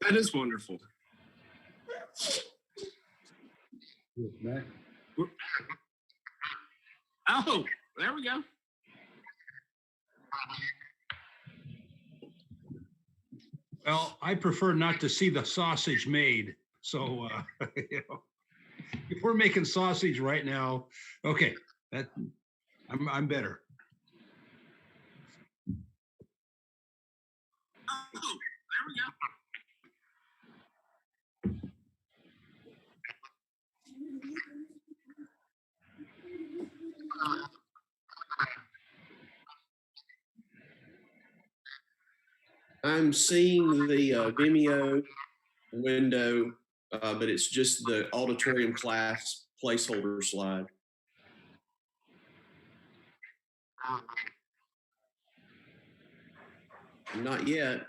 That is wonderful. Oh, there we go. Well, I prefer not to see the sausage made. So, you know, if we're making sausage right now, okay, that I'm better. Oh, there we go. I'm seeing the Vimeo window, but it's just the auditorium class placeholder slide. Not yet.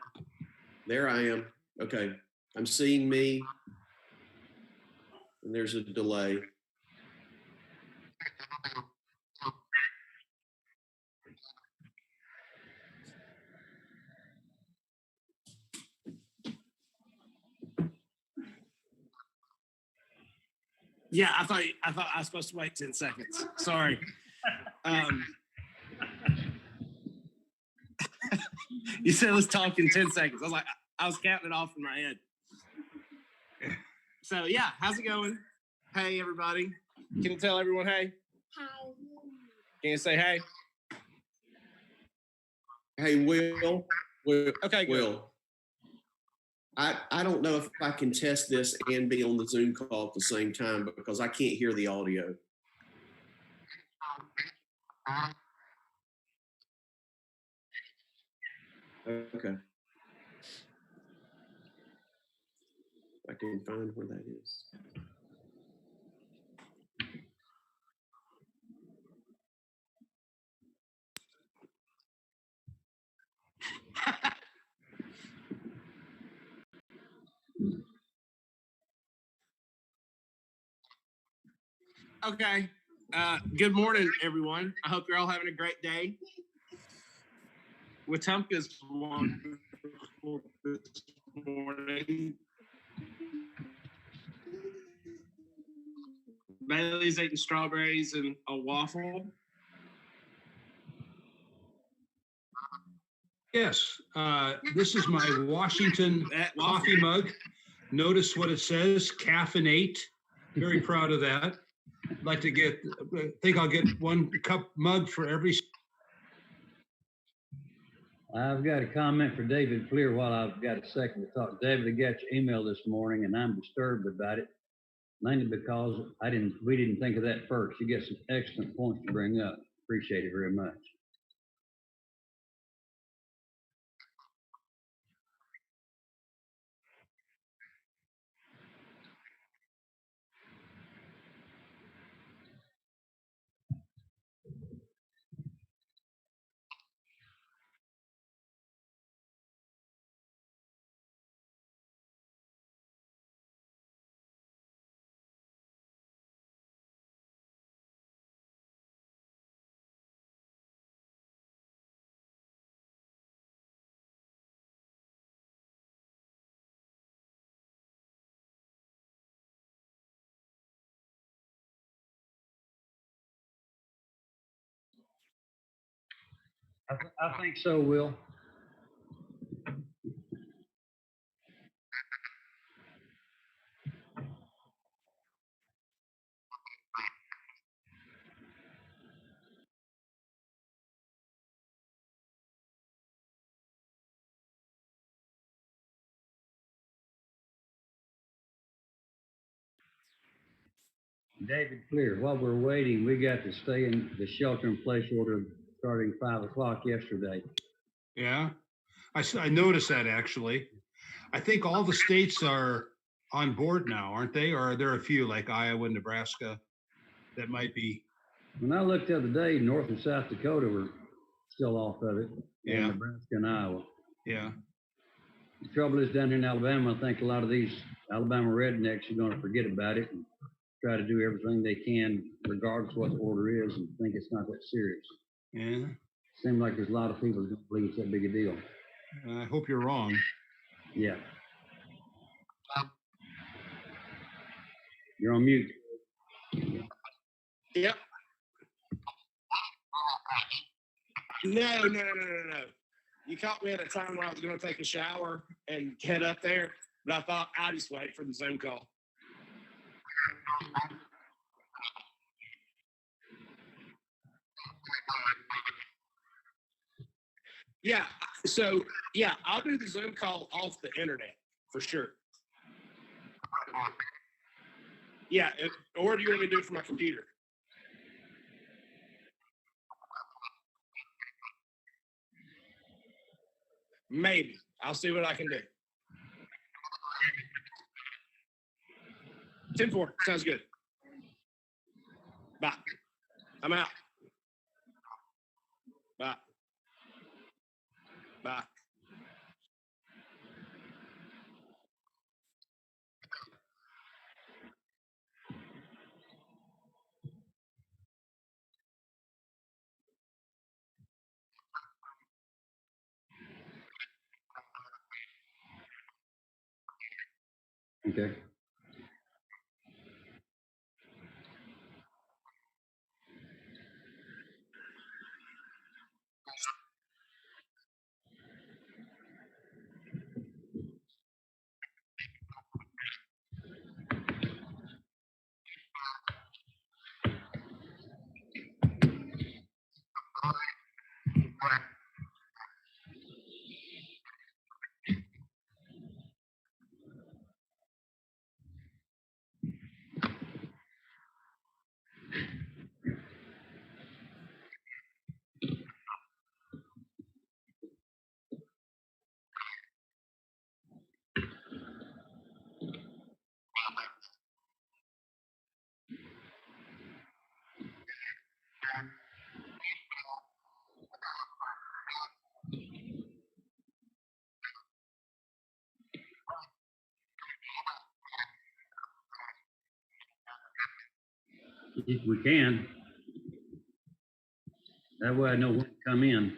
There I am. Okay. I'm seeing me. And there's a delay. Yeah, I thought I was supposed to wait 10 seconds. Sorry. You said let's talk in 10 seconds. I was counting it off in my head. So yeah, how's it going? Hey everybody. Can you tell everyone hey? Hi. Can you say hey? Hey, Will. Okay, good. Will. I don't know if I can test this and be on the Zoom call at the same time because I can't hear the audio. Okay. I can find where that is. Okay. Good morning, everyone. I hope you're all having a great day. Wetumpka's wonderful this morning. Bailey's eating strawberries and a waffle. Yes, this is my Washington coffee mug. Notice what it says, caffeinate. Very proud of that. I'd like to get, I think I'll get 1 cup mug for every. I've got a comment for David Fleer while I've got a second to talk. David, I got your email this morning and I'm disturbed about it, mainly because we didn't think of that first. You get some excellent points to bring up. Appreciate it very much. I think so, Will. David Fleer, while we're waiting, we got to stay in the shelter-in-place order starting 5 o'clock yesterday. Yeah, I noticed that actually. I think all the states are on board now, aren't they? Or are there a few like Iowa and Nebraska that might be? When I looked the other day, North and South Dakota were still off of it. Yeah. Nebraska and Iowa. Yeah. The trouble is down here in Alabama, I think a lot of these Alabama rednecks are going to forget about it and try to do everything they can, regardless of what the order is, and think it's not that serious. Yeah. Seems like there's a lot of people who don't believe it's that big a deal. I hope you're wrong. Yeah. You're on mute. Yep. No. You caught me at a time when I was going to take a shower and head up there, but I thought I'd just wait for the Zoom call. Yeah. So, yeah, I'll do the Zoom call off the internet for sure. Yeah. Or do you want me to do it from my computer? Maybe. I'll see what I can do. 10-4. Sounds good. Bye. I'm out. Bye. Bye. Okay. If we can. That way I know when to come in.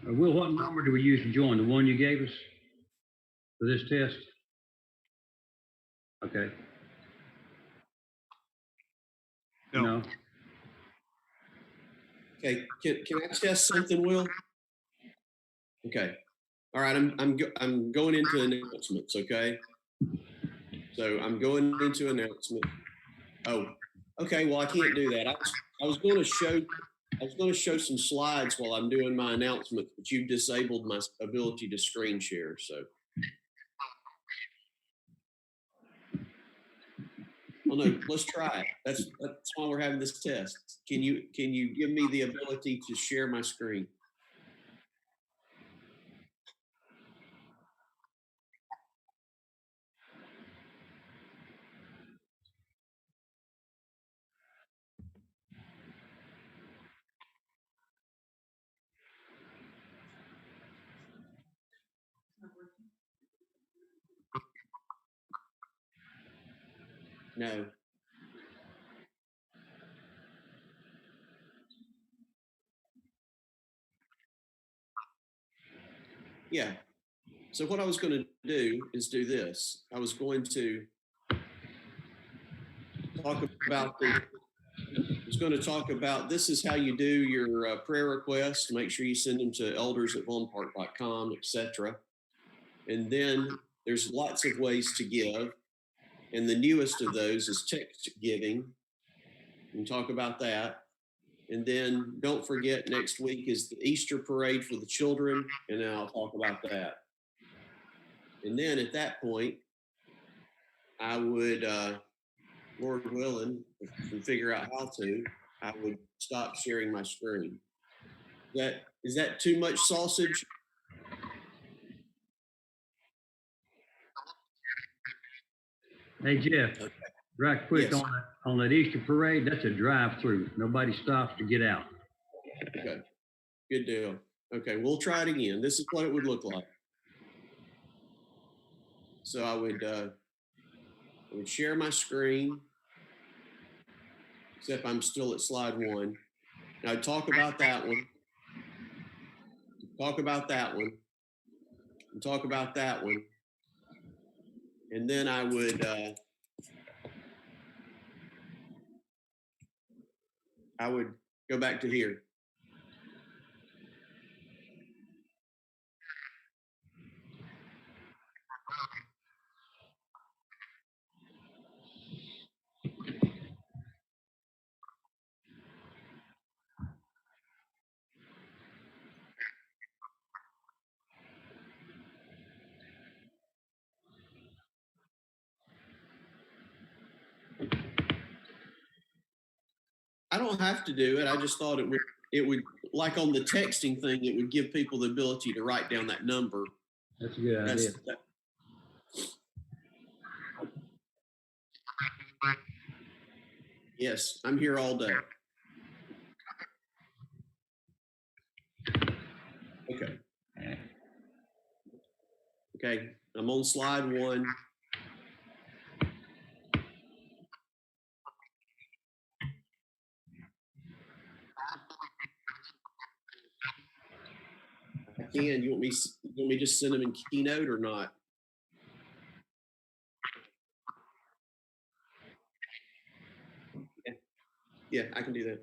Will, what number do we use to join? The one you gave us for this test? Okay. No. Okay, can I test something, Will? Okay. All right, I'm going into announcements, okay? So I'm going into announcement. Oh, okay, well, I can't do that. I was going to show some slides while I'm doing my announcement, but you disabled my ability to screen share, so. Well, no, let's try it. That's why we're having this test. Can you give me the ability to share my screen? No. Yeah. So what I was going to do is do this. I was going to talk about this is how you do your prayer requests. Make sure you send them to elders@vaughnpark.com, etc. And then there's lots of ways to give. And the newest of those is text giving. We can talk about that. And then don't forget, next week is the Easter parade for the children, and then I'll talk about that. And then at that point, I would, Lord willing, if I can figure out how to, I would stop sharing my screen. Is that too much sausage? Hey, Jeff, Okay. right quick Yes. on that Easter parade, that's a drive-through. Nobody stops to get out. Okay, good deal. Okay, we'll try it again. This is what it would look like. So I would share my screen, except I'm still at slide 1. And I'd talk about that one, talk about that one, and talk about that one. And then I would go back to here. I don't have to do it. I just thought it would, like on the texting thing, it would give people the ability to write down that number. That's a good That's, idea. that, yes, I'm here all day. Okay. Okay, I'm on slide 1. I can. You want me to just send them in Keynote or not? Yeah, I can do that.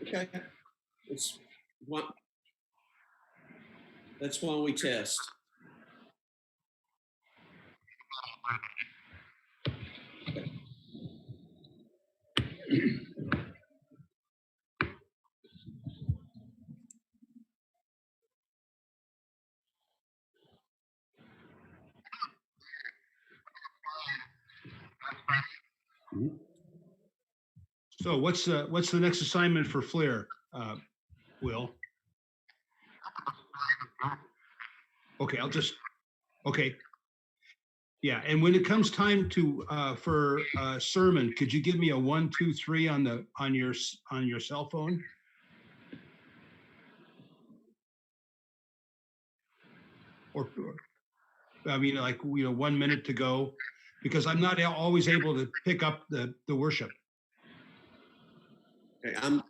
Okay. That's why we test. So what's the next assignment for Flair, Will? Okay, okay. Yeah, and when it comes time to for sermon, could you give me a 1, 2, 3 on your cell phone? Or I mean, like 1 minute to go, because I'm not always able to pick up the worship. Okay,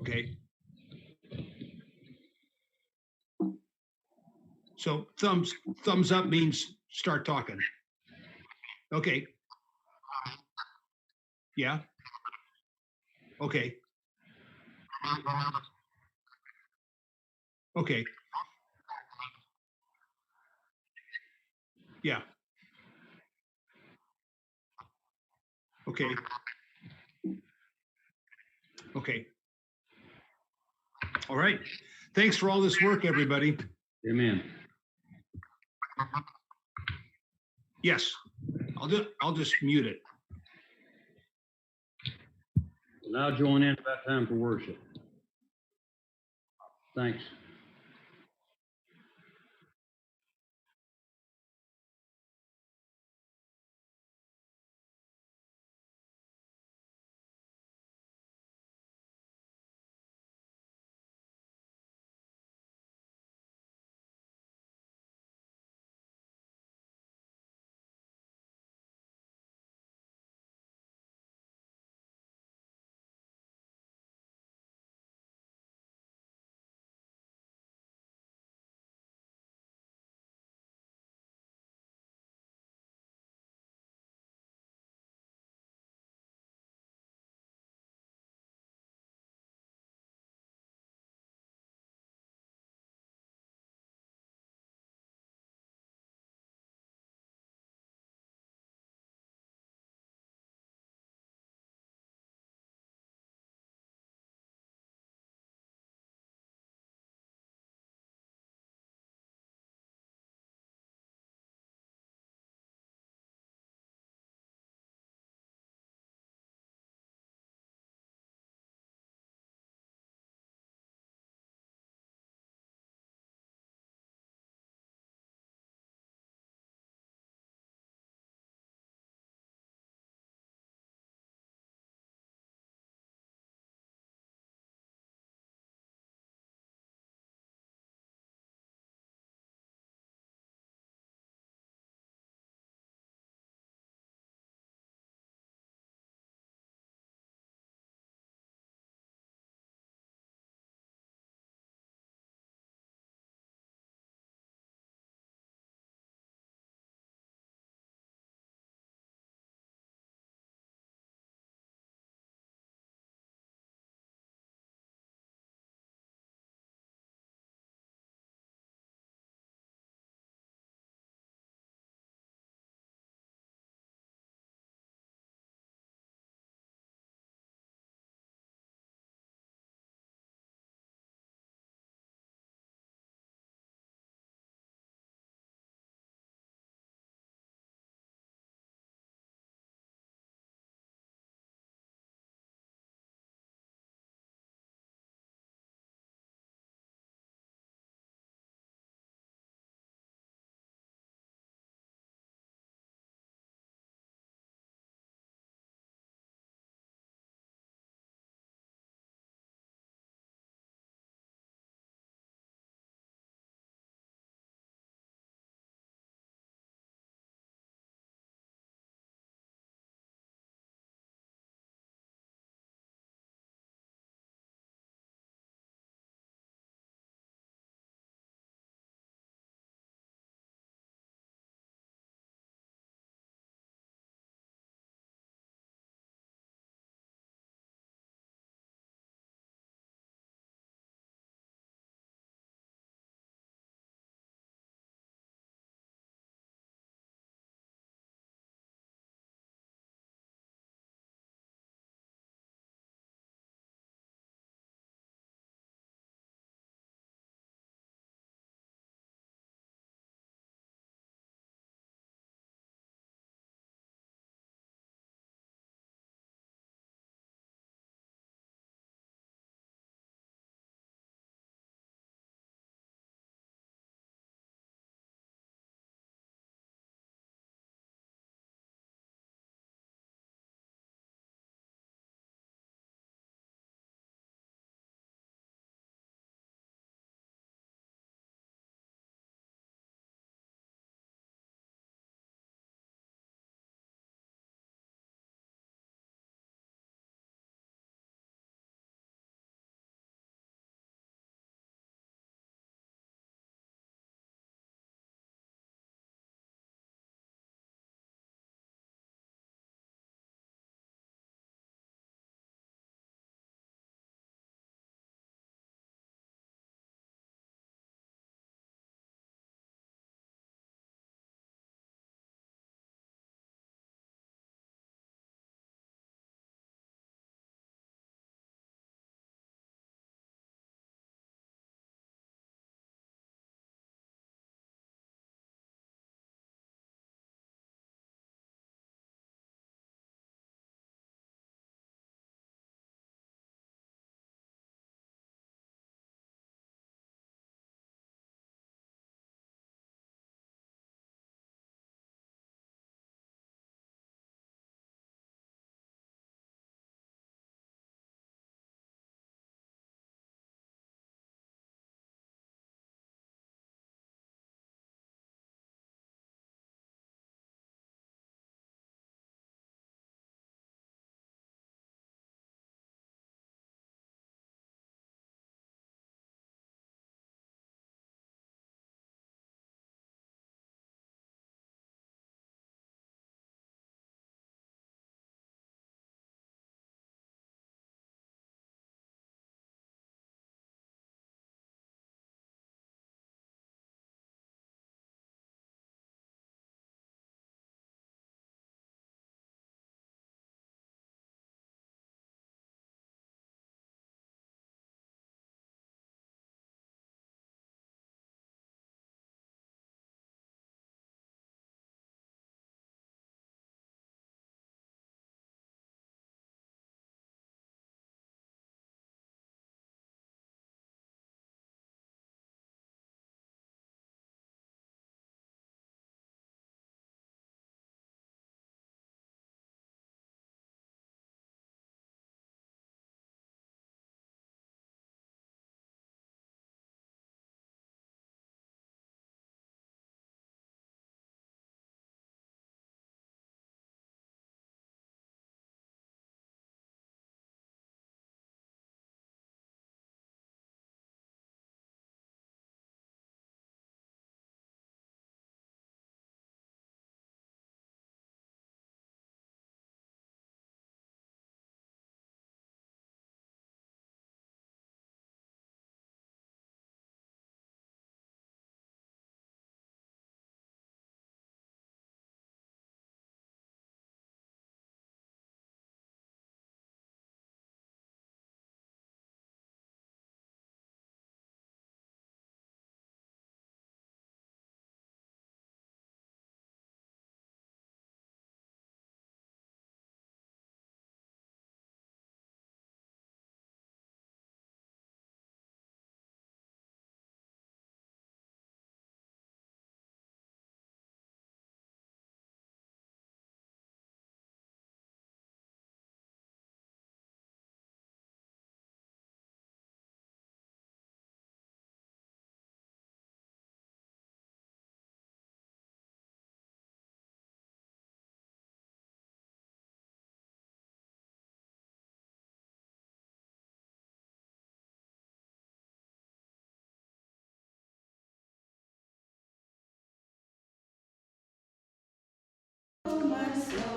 Okay. So thumbs up means start talking. Okay. Yeah. Okay. Okay. Yeah. Okay. Okay. All right. Thanks for all this work, everybody. Amen. Yes. I'll just mute it. Now join in about time for worship. Thanks.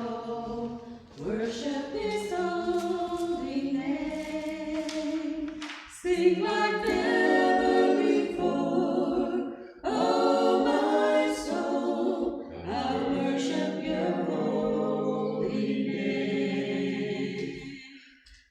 soul, worship His holy name. Sing like never before, oh my soul, I worship Your holy name.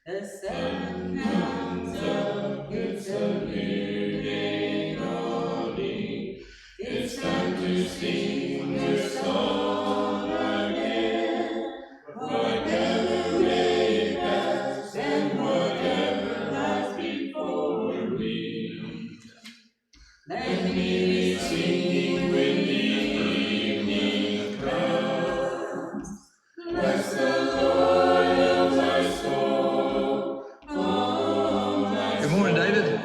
The sun comes up, it's a new day dawning. It's time to sing a song again. Whatever may pass and whatever lies before me, let me be singing when the evening comes. Bless the Lord, oh my soul, oh my soul. Good morning, David.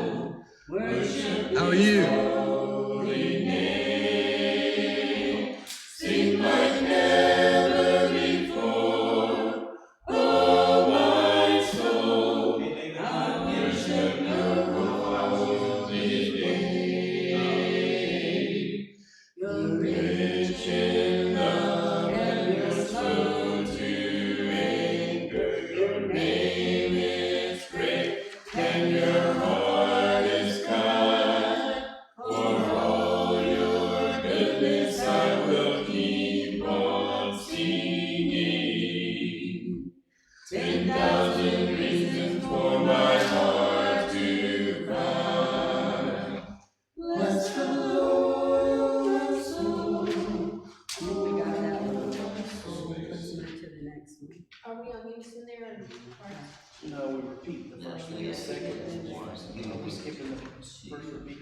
Worship How are His you? holy name. Sing like never before, oh my soul, I worship Your holy name. You're rich in love and You're slow to anger. Your name is great and Your heart is kind. For all Your goodness I will keep on singing. 10,000 reasons for my heart to find. Bless the Lord, my soul. We got that one. Let's move to the next one. Are we on Houston there and first? No, we repeat the first and the second, and we skipping the first repeat.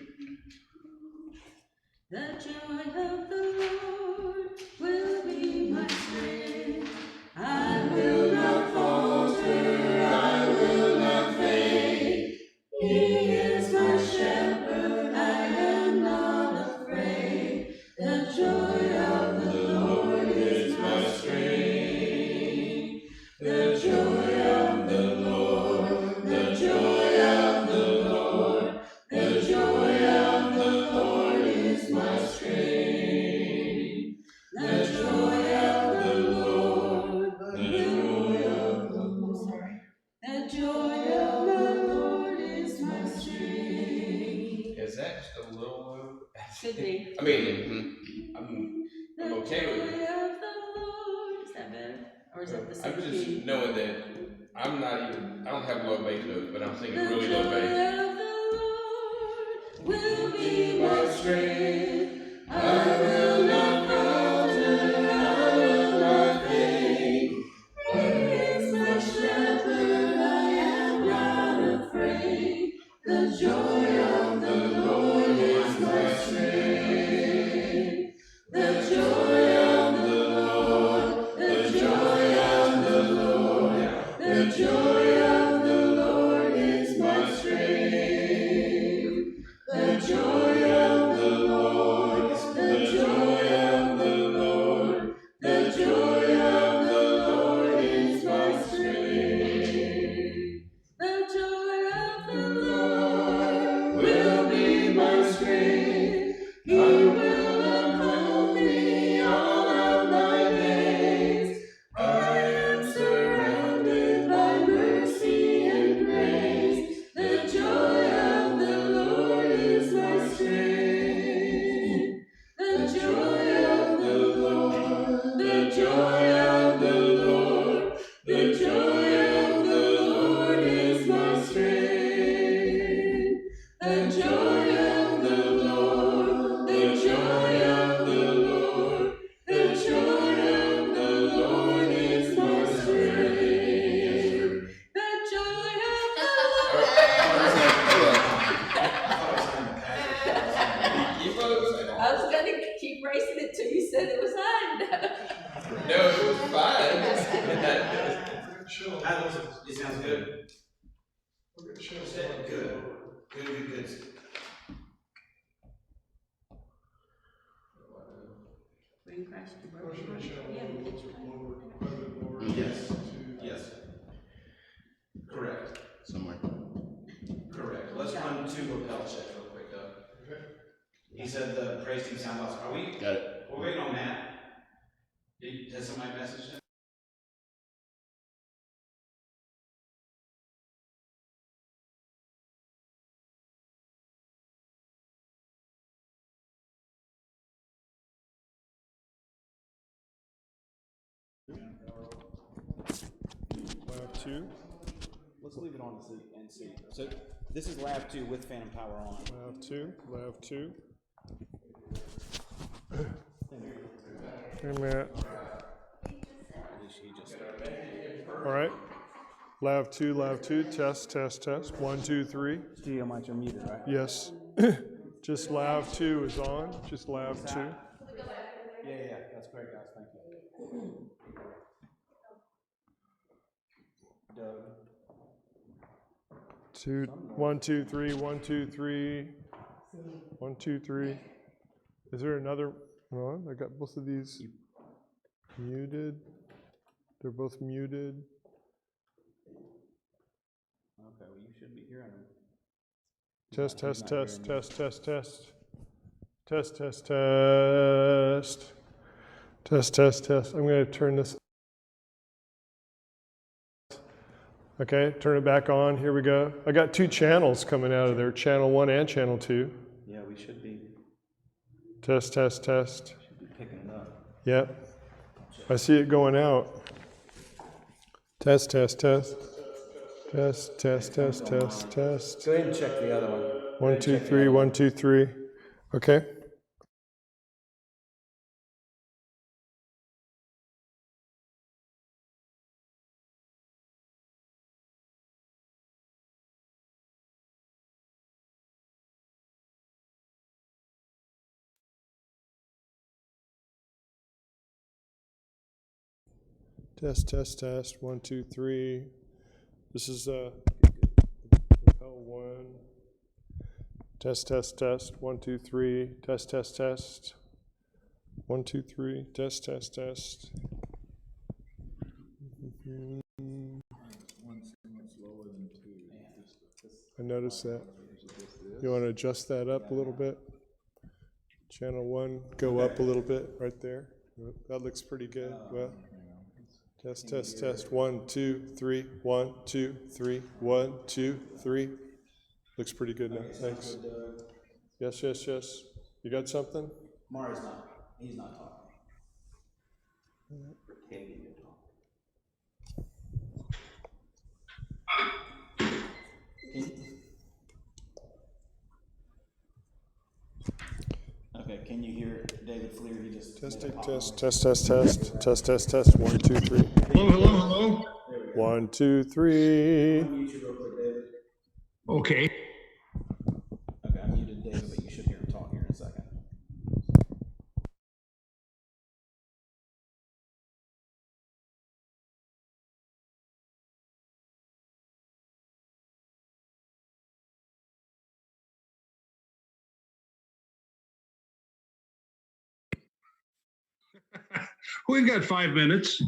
The joy of the Lord will be my strength. I will not falter, I will not faint. He is my shepherd, I am not afraid. The joy of the Lord is my strength. The joy of the Lord, the joy of the Lord, the joy of the Lord is my strength. The joy of the Lord, the joy of the Lord, the joy of the Lord is my strength. Is that just a little low? Could be. I mean, I'm The okay with joy it. of the Lord. Is that better? Or is that the same I'm just key? knowing that I'm not even, I don't have low bass notes, but I'm singing The really joy low bass. of the Lord will be my strength. I will not falter, I will not faint. He is my shepherd, I am not afraid. The joy of the Lord is my strength. The joy of the Lord, the joy of the Lord, the joy of the Lord is my strength. The joy of the Lord, the joy of the Lord, the joy of the Lord is my strength. The joy of the Lord will be my strength. He will uphold me all of my days. I am surrounded by mercy and grace. The joy of the Lord is my strength. The joy of the Lord, the joy of the Lord, the joy of the Lord is my strength. The joy of the Lord, the joy of the Lord, the joy of the Lord is my strength. The joy of the I was gonna keep racing it till you said it was high. No, it was fine. It sounds good. Good. Good. Bring Christ to birth. Yeah, we get Yes. Correct. Somewhere. Correct. Let's run 2 lapel checks real quick, Doug. He said the praise team sound off. Are we? Got it. We're waiting on Matt. Did somebody message him? Lab 2, Let's leave it on and see. So this is lab 2 with phantom power on. Lab 2, Lab 2. Wait a minute. All right. Lab 2, test, test, test. 1, 2, 3. Studio mics are muted, right? Yes. Just Lab 2 is on. Just Lab 2. Yeah, that's great, guys, thank you. Doug. 2, 1, 2, 3, 1, 2, 3. 1, 2, 3. Is there another one? I got both of these muted. They're both muted. Okay, well, you should be hearing them. Test, He's test, not test, hearing test, test, test. Test, test, test. Test, test, test. I'm going to turn this. Okay, turn it back on. Here we go. I got 2 channels coming out of there, channel 1 and channel 2. Yeah, we should be Test, test, test. picking it up. Yep. I see it going out. Test, test, test. Test, test, test, test, test. Go ahead and check the other one. 1, 2, 3, 1, 2, 3. Okay. Test, test, test. 1, 2, 3. This is Propel 1. Test, test, test. 1, 2, 3. Test, test, test. 1, 2, 3. Test, test, test. I noticed that. You want to adjust that up a little bit? Channel 1, go up a little bit right there. That looks pretty good. Well, test, test, test. 1, 2, 3. 1, 2, 3. 1, 2, 3. Looks pretty good now. Thanks. Yes, yes, yes. You got something? Mari's not. He's not talking. Pretending to talk. Okay, can you hear David Fleer? He just Testing, made a pop test, noise. test, test, test. Test, test, test. 1, 2, 3. Hello, hello, hello. 1, 2, 3. Unmute you real quick, David. Okay. Okay, I muted David, but you should hear him talk here in a second. We've got 5 minutes.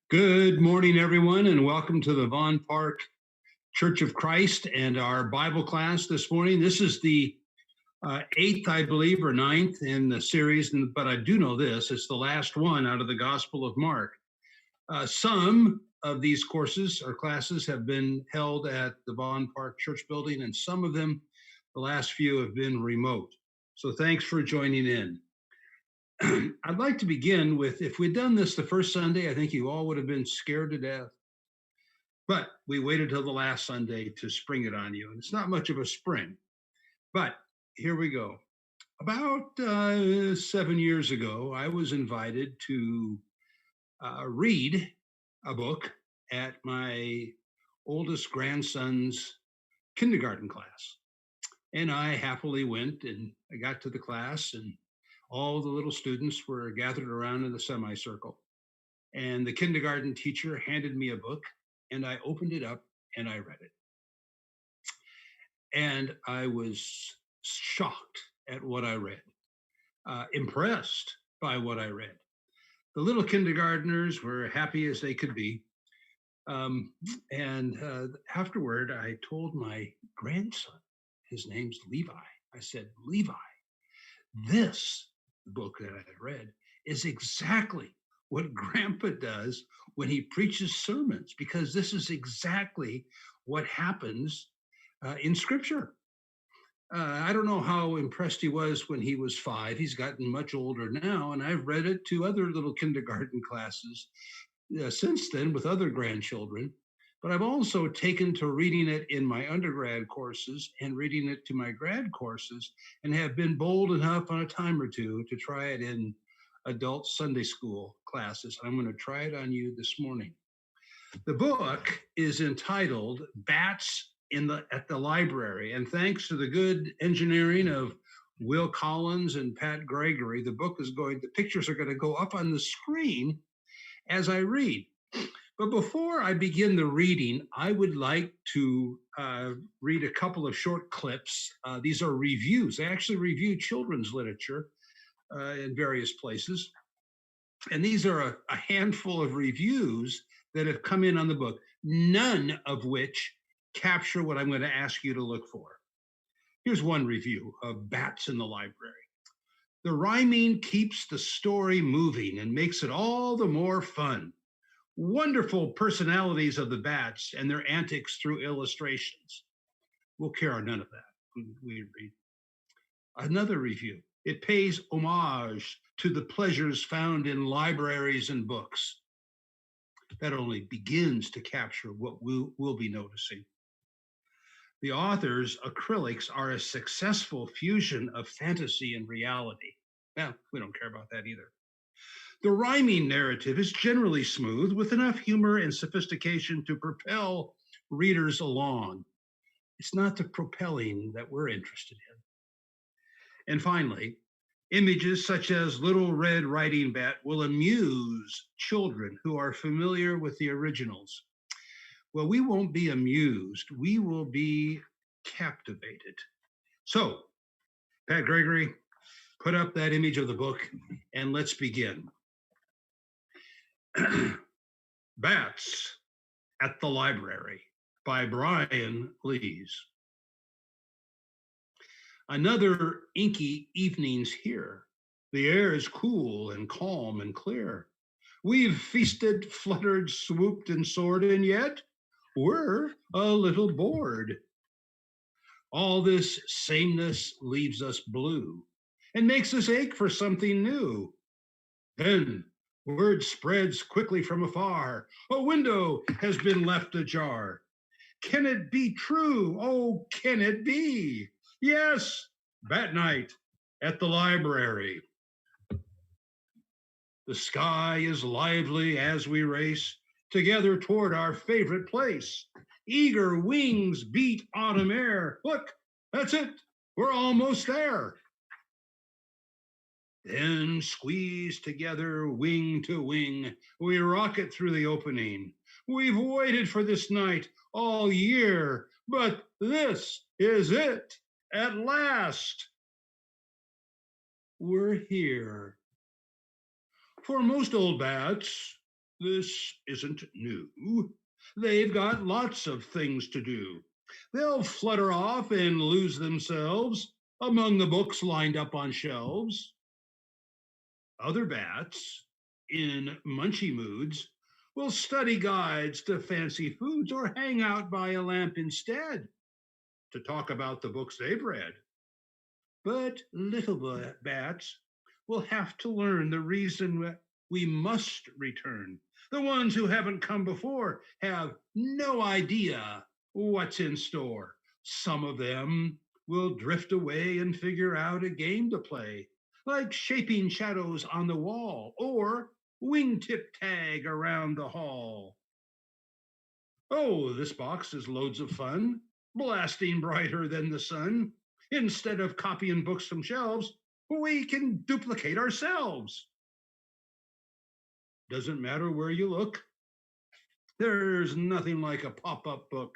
Good morning, everyone, and welcome to the Vaughn Park Church of Christ and our Bible class this morning. This is the eighth, I believe, or ninth in the series, but I do know this, it's the last one out of the Gospel of Mark. Some of these courses or classes have been held at the Vaughn Park Church building, and some of them, the last few, have been remote. So thanks for joining in. I'd like to begin with, if we'd done this the first Sunday, I think you all would have been scared to death. But we waited till the last Sunday to spring it on you. And it's not much of a spring, but here we go. About 7 years ago, I was invited to read a book at my oldest grandson's kindergarten class. And I happily went, and I got to the class, and all the little students were gathered around in the semicircle. And the kindergarten teacher handed me a book, and I opened it up and I read it. And I was shocked at what I read, impressed by what I read. The little kindergartners were happy as they could be. Afterward, I told my grandson, his name's Levi, I said, Levi, this book that I read is exactly what Grandpa does when he preaches sermons, because this is exactly what happens in Scripture. I don't know how impressed he was when he was 5. He's gotten much older now, and I've read it to other little kindergarten classes since then with other grandchildren. But I've also taken to reading it in my undergrad courses and reading it to my grad courses, and have been bold enough on a time or two to try it in adult Sunday school classes. I'm going to try it on you this morning. The book is entitled Bats at the Library, and thanks to the good engineering of Will Collins and Pat Gregory, the pictures are going to go up on the screen as I read. But before I begin the reading, I would like to read a couple of short clips. These are reviews. I actually review children's literature in various places. And these are a handful of reviews that have come in on the book, none of which capture what I'm going to ask you to look for. Here's one review of Bats in the Library. The rhyming keeps the story moving and makes it all the more fun. Wonderful personalities of the bats and their antics through illustrations. We'll care none of that. We read. Another review. It pays homage to the pleasures found in libraries and books. That only begins to capture what we'll be noticing. The author's acrylics are a successful fusion of fantasy and reality. Well, we don't care about that either. The rhyming narrative is generally smooth, with enough humor and sophistication to propel readers along. It's not the propelling that we're interested in. And finally, images such as Little Red Riding Bat will amuse children who are familiar with the originals. Well, we won't be amused, we will be captivated. So, Pat Gregory, put up that image of the book and let's begin. Bats at the Library by Brian Lees. Another inky evening's here. The air is cool and calm and clear. We've feasted, fluttered, swooped, and soared, and yet we're a little bored. All this sameness leaves us blue and makes us ache for something new. Then word spreads quickly from afar. A window has been left ajar. Can it be true? Oh, can it be? Yes, Bat Night at the Library. The sky is lively as we race together toward our favorite place. Eager wings beat autumn air. Look, that's it. We're almost there. Then squeezed together wing to wing, we rocket through the opening. We've waited for this night all year, but this is it at last. We're here. For most old bats, This isn't new. They've got lots of things to do. They'll flutter off and lose themselves among the books lined up on shelves. Other bats, in munchy moods, will study guides to fancy foods or hang out by a lamp instead to talk about the books they've read. But little bats will have to learn the reason we must return. The ones who haven't come before have no idea what's in store. Some of them will drift away and figure out a game to play, like shaping shadows on the wall or wingtip tag around the hall. Oh, this box is loads of fun, blasting brighter than the sun. Instead of copying books from shelves, we can duplicate ourselves. Doesn't matter where you look. There's nothing like a pop-up book.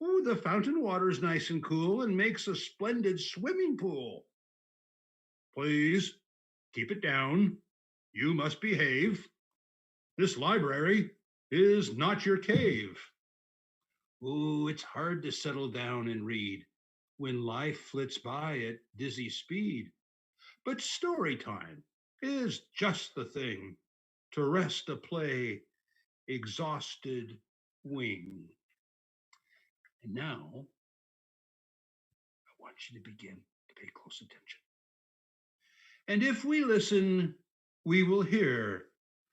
Oh, the fountain water's nice and cool and makes a splendid swimming pool. Please, keep it down. You must behave. This library is not your cave. Oh, it's hard to settle down and read when life flits by at dizzy speed. But story time is just the thing to rest a play exhausted wing. And now, I want you to begin to pay close attention. And if we listen, we will hear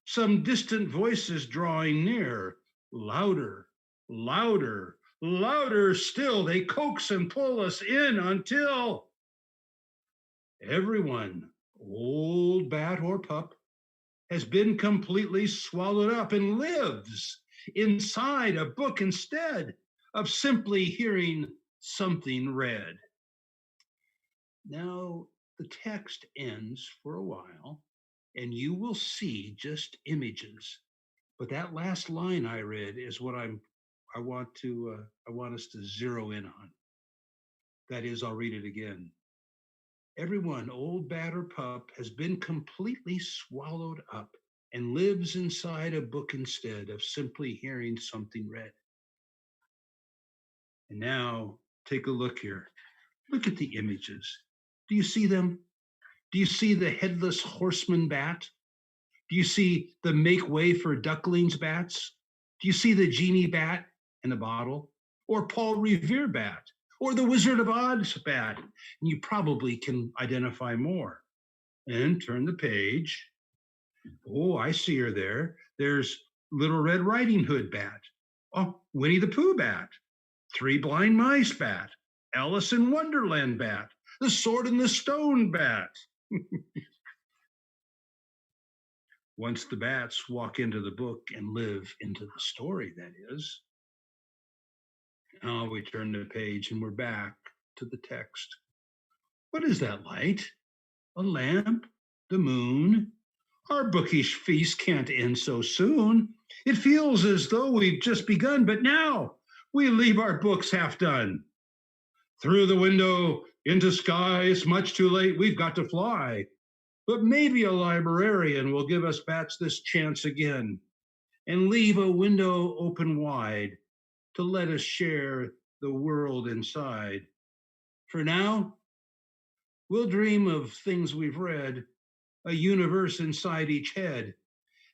some distant voices drawing near, louder, louder, louder still. They coax and pull us in until everyone, old bat or pup, has been completely swallowed up and lives inside a book instead of simply hearing something read. Now, the text ends for a while, and you will see just images. But that last line I read is what I want us to zero in on. That is, I'll read it again. Everyone, old bat or pup, has been completely swallowed up and lives inside a book instead of simply hearing something read. And now, take a look here. Look at the images. Do you see them? Do you see the headless horseman bat? Do you see the make way for ducklings bats? Do you see the genie bat in a bottle? Or Paul Revere bat? Or the Wizard of Oz bat? And you probably can identify more. And turn the page. Oh, I see her there. There's Little Red Riding Hood bat. Oh, Winnie the Pooh bat. Three Blind Mice bat. Alice in Wonderland bat. The Sword and the Stone bat. Once the bats walk into the book and live into the story, that is. Now we turn the page and we're back to the text. What is that light? A lamp? The moon? Our bookish feast can't end so soon. It feels as though we've just begun, but now we leave our books half done. Through the window into sky, it's much too late, we've got to fly. But maybe a librarian will give us bats this chance again and leave a window open wide to let us share the world inside. For now, we'll dream of things we've read, a universe inside each head.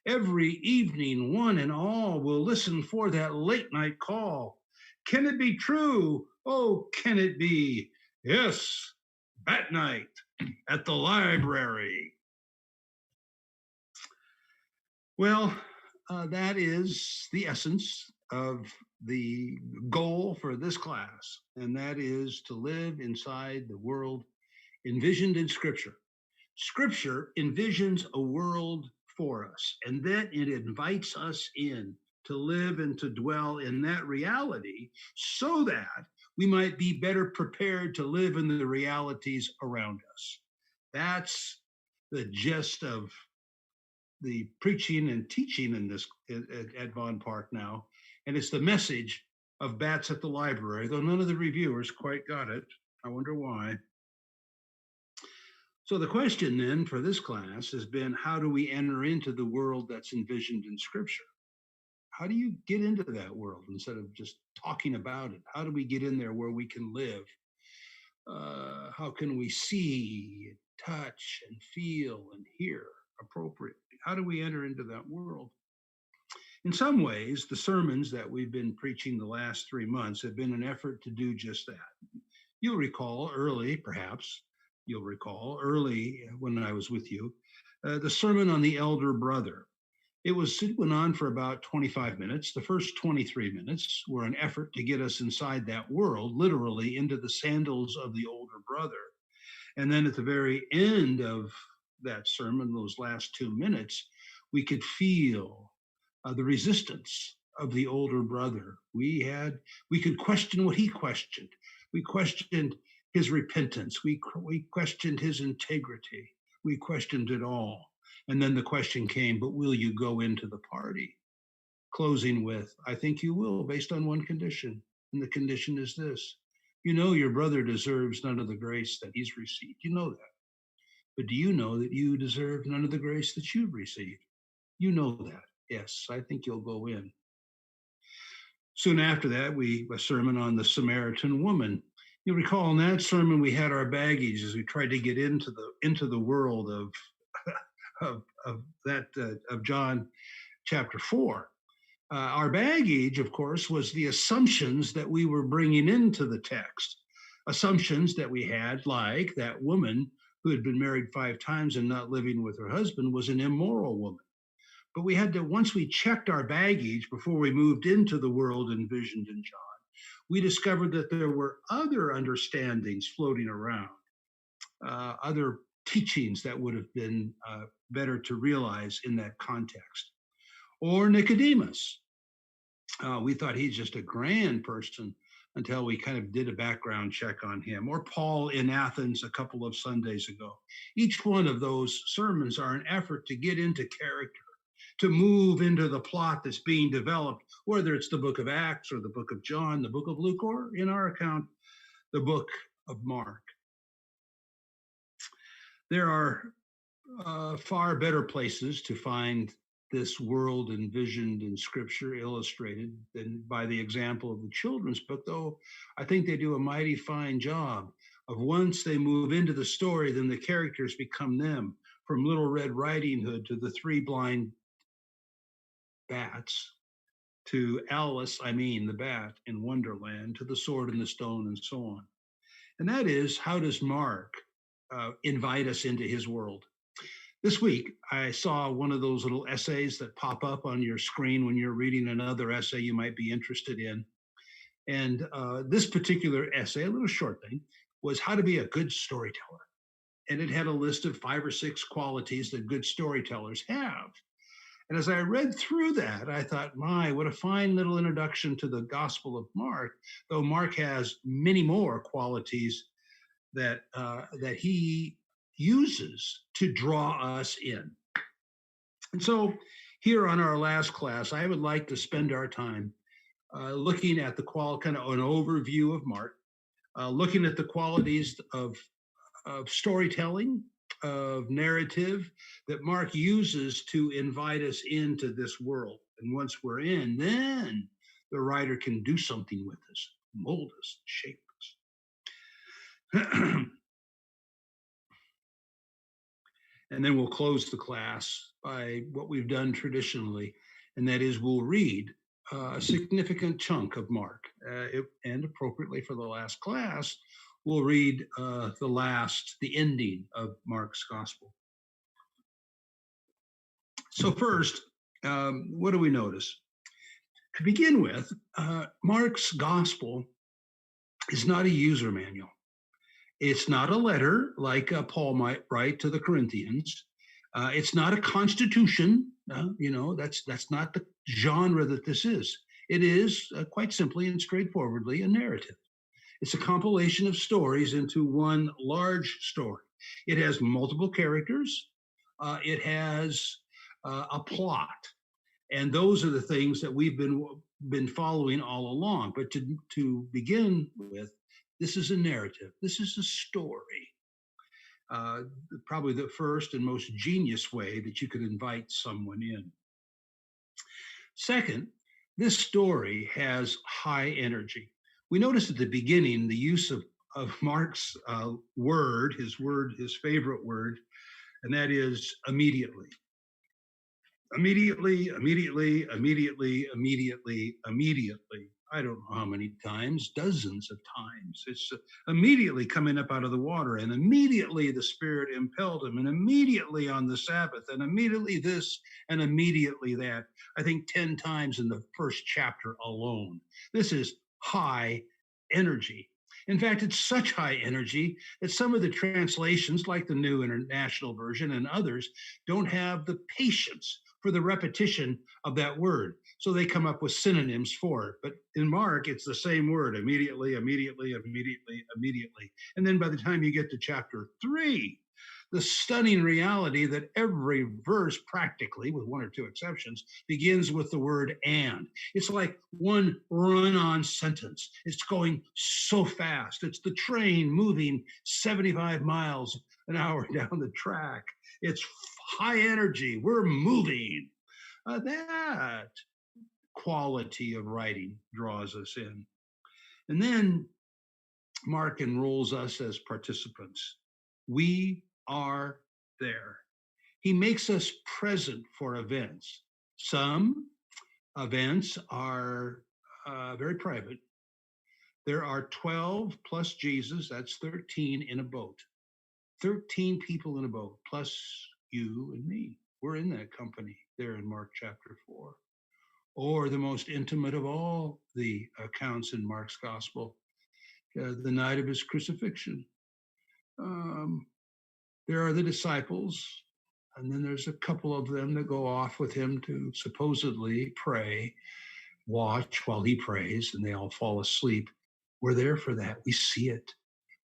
Every evening, one and all will listen for that late night call. Can it be true? Oh, can it be? Yes, Bat Night at the library. Well, that is the essence of the goal for this class, and that is to live inside the world envisioned in Scripture. Scripture envisions a world for us, and then it invites us in to live and to dwell in that reality so that we might be better prepared to live in the realities around us. That's the gist of the preaching and teaching in this at Vaughn Park now. And it's the message of Bats at the Library, though none of the reviewers quite got it. I wonder why. So the question then for this class has been, how do we enter into the world that's envisioned in Scripture? How do you get into that world instead of just talking about it? How do we get in there where we can live? How can we see, touch, and feel and hear appropriately? How do we enter into that world? In some ways, the sermons that we've been preaching the last 3 months have been an effort to do just that. You'll recall early, perhaps, when I was with you, the sermon on the elder brother. It went on for about 25 minutes. The first 23 minutes were an effort to get us inside that world, literally into the sandals of the older brother. And then at the very end of that sermon, those last 2 minutes, we could feel the resistance of the older brother. We could question what he questioned. We questioned his repentance. We questioned his integrity. We questioned it all. And then the question came, but will you go into the party? Closing with, I think you will, based on one condition. And the condition is this: you know your brother deserves none of the grace that he's received. You know that. But do you know that you deserve none of the grace that you've received? You know that. Yes, I think you'll go in. Soon after that, a sermon on the Samaritan woman. You'll recall in that sermon, we had our baggage as we tried to get into the world of John chapter 4. Our baggage, of course, was the assumptions that we were bringing into the text. Assumptions that we had, like that woman who had been married 5 times and not living with her husband was an immoral woman. But we had to, once we checked our baggage before we moved into the world envisioned in John, we discovered that there were other understandings floating around, other teachings that would have been better to realize in that context. Or Nicodemus. We thought he's just a grand person until we kind of did a background check on him. Or Paul in Athens a couple of Sundays ago. Each one of those sermons are an effort to get into character, to move into the plot that's being developed, whether it's the book of Acts or the book of John, the book of Luke, or in our account, the book of Mark. There are far better places to find this world envisioned in Scripture illustrated than by the example of the children's book, though I think they do a mighty fine job of, once they move into the story, then the characters become them, from Little Red Riding Hood to the 3 blind bats, to Alice, the bat in Wonderland, to the sword and the stone, and so on. And that is, how does Mark invite us into his world? This week, I saw one of those little essays that pop up on your screen when you're reading another essay you might be interested in. And this particular essay, a little short thing, was how to be a good storyteller. And it had a list of 5 or 6 qualities that good storytellers have. And as I read through that, I thought, my, what a fine little introduction to the Gospel of Mark, though Mark has many more qualities that he uses to draw us in. And so here on our last class, I would like to spend our time looking at the kind of an overview of Mark, looking at the qualities of storytelling, of narrative that Mark uses to invite us into this world. And once we're in, then the writer can do something with us, mold us, shape us. And then we'll close the class by what we've done traditionally, and that is we'll read a significant chunk of Mark, and appropriately for the last class, we'll read the ending of Mark's gospel. So first, what do we notice? To begin with, Mark's gospel is not a user manual. It's not a letter like Paul might write to the Corinthians. It's not a constitution. That's not the genre that this is. It is quite simply and straightforwardly a narrative. It's a compilation of stories into one large story. It has multiple characters. It has a plot. And those are the things that we've been following all along. But to begin with, this is a narrative. This is a story. Probably the first and most genius way that you could invite someone in. Second, this story has high energy. We noticed at the beginning the use of Mark's word, his favorite word, and that is immediately. Immediately, immediately, immediately, immediately, immediately. I don't know how many times, dozens of times. It's immediately coming up out of the water, and immediately the Spirit impelled him, and immediately on the Sabbath, and immediately this, and immediately that. I think 10 times in the first chapter alone. This is high energy. In fact, it's such high energy that some of the translations, like the New International Version and others, don't have the patience for the repetition of that word. So they come up with synonyms for it. But in Mark, it's the same word, immediately, immediately, immediately, immediately. And then by the time you get to chapter 3, the stunning reality that every verse, practically, with one or two exceptions, begins with the word and. It's like one run-on sentence. It's going so fast. It's the train moving 75 miles an hour down the track. It's high energy. We're moving. That quality of writing draws us in. And then Mark enrolls us as participants. We are there. He makes us present for events. Some events are very private. There are 12 plus Jesus, that's 13 in a boat. 13 people in a boat, plus you and me. We're in that company there in Mark chapter 4. Or the most intimate of all the accounts in Mark's gospel, the night of his crucifixion. There are the disciples, and then there's a couple of them that go off with him to supposedly pray, watch while he prays, and they all fall asleep. We're there for that. We see it.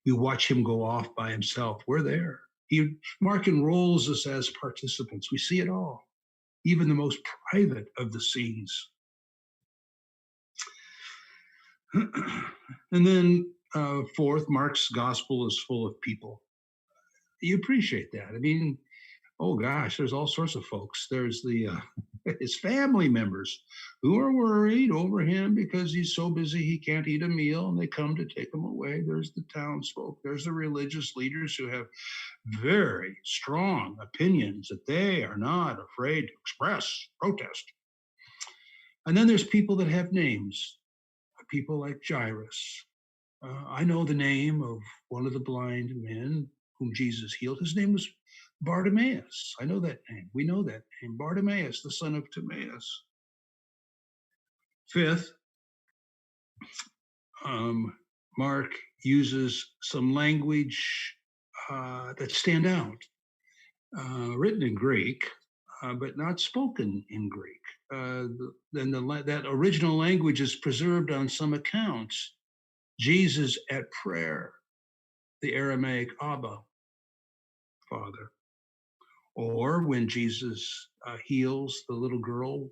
We watch him go off by himself. We're there. Mark enrolls us as participants. We see it all, even the most private of the scenes. And then fourth, Mark's gospel is full of people. You appreciate that. I mean, oh gosh, there's all sorts of folks. There's his family members who are worried over him because he's so busy he can't eat a meal, and they come to take him away. There's the townsfolk. There's the religious leaders who have very strong opinions that they are not afraid to express, protest. And then there's people that have names, people like Jairus. I know the name of one of the blind men whom Jesus healed. His name was Bartimaeus. I know that name. We know that name. Bartimaeus, the son of Timaeus. Fifth, Mark uses some language that stand out, written in Greek, but not spoken in Greek. Then that original language is preserved on some accounts. Jesus at prayer, the Aramaic Abba, Father. Or when Jesus heals the little girl,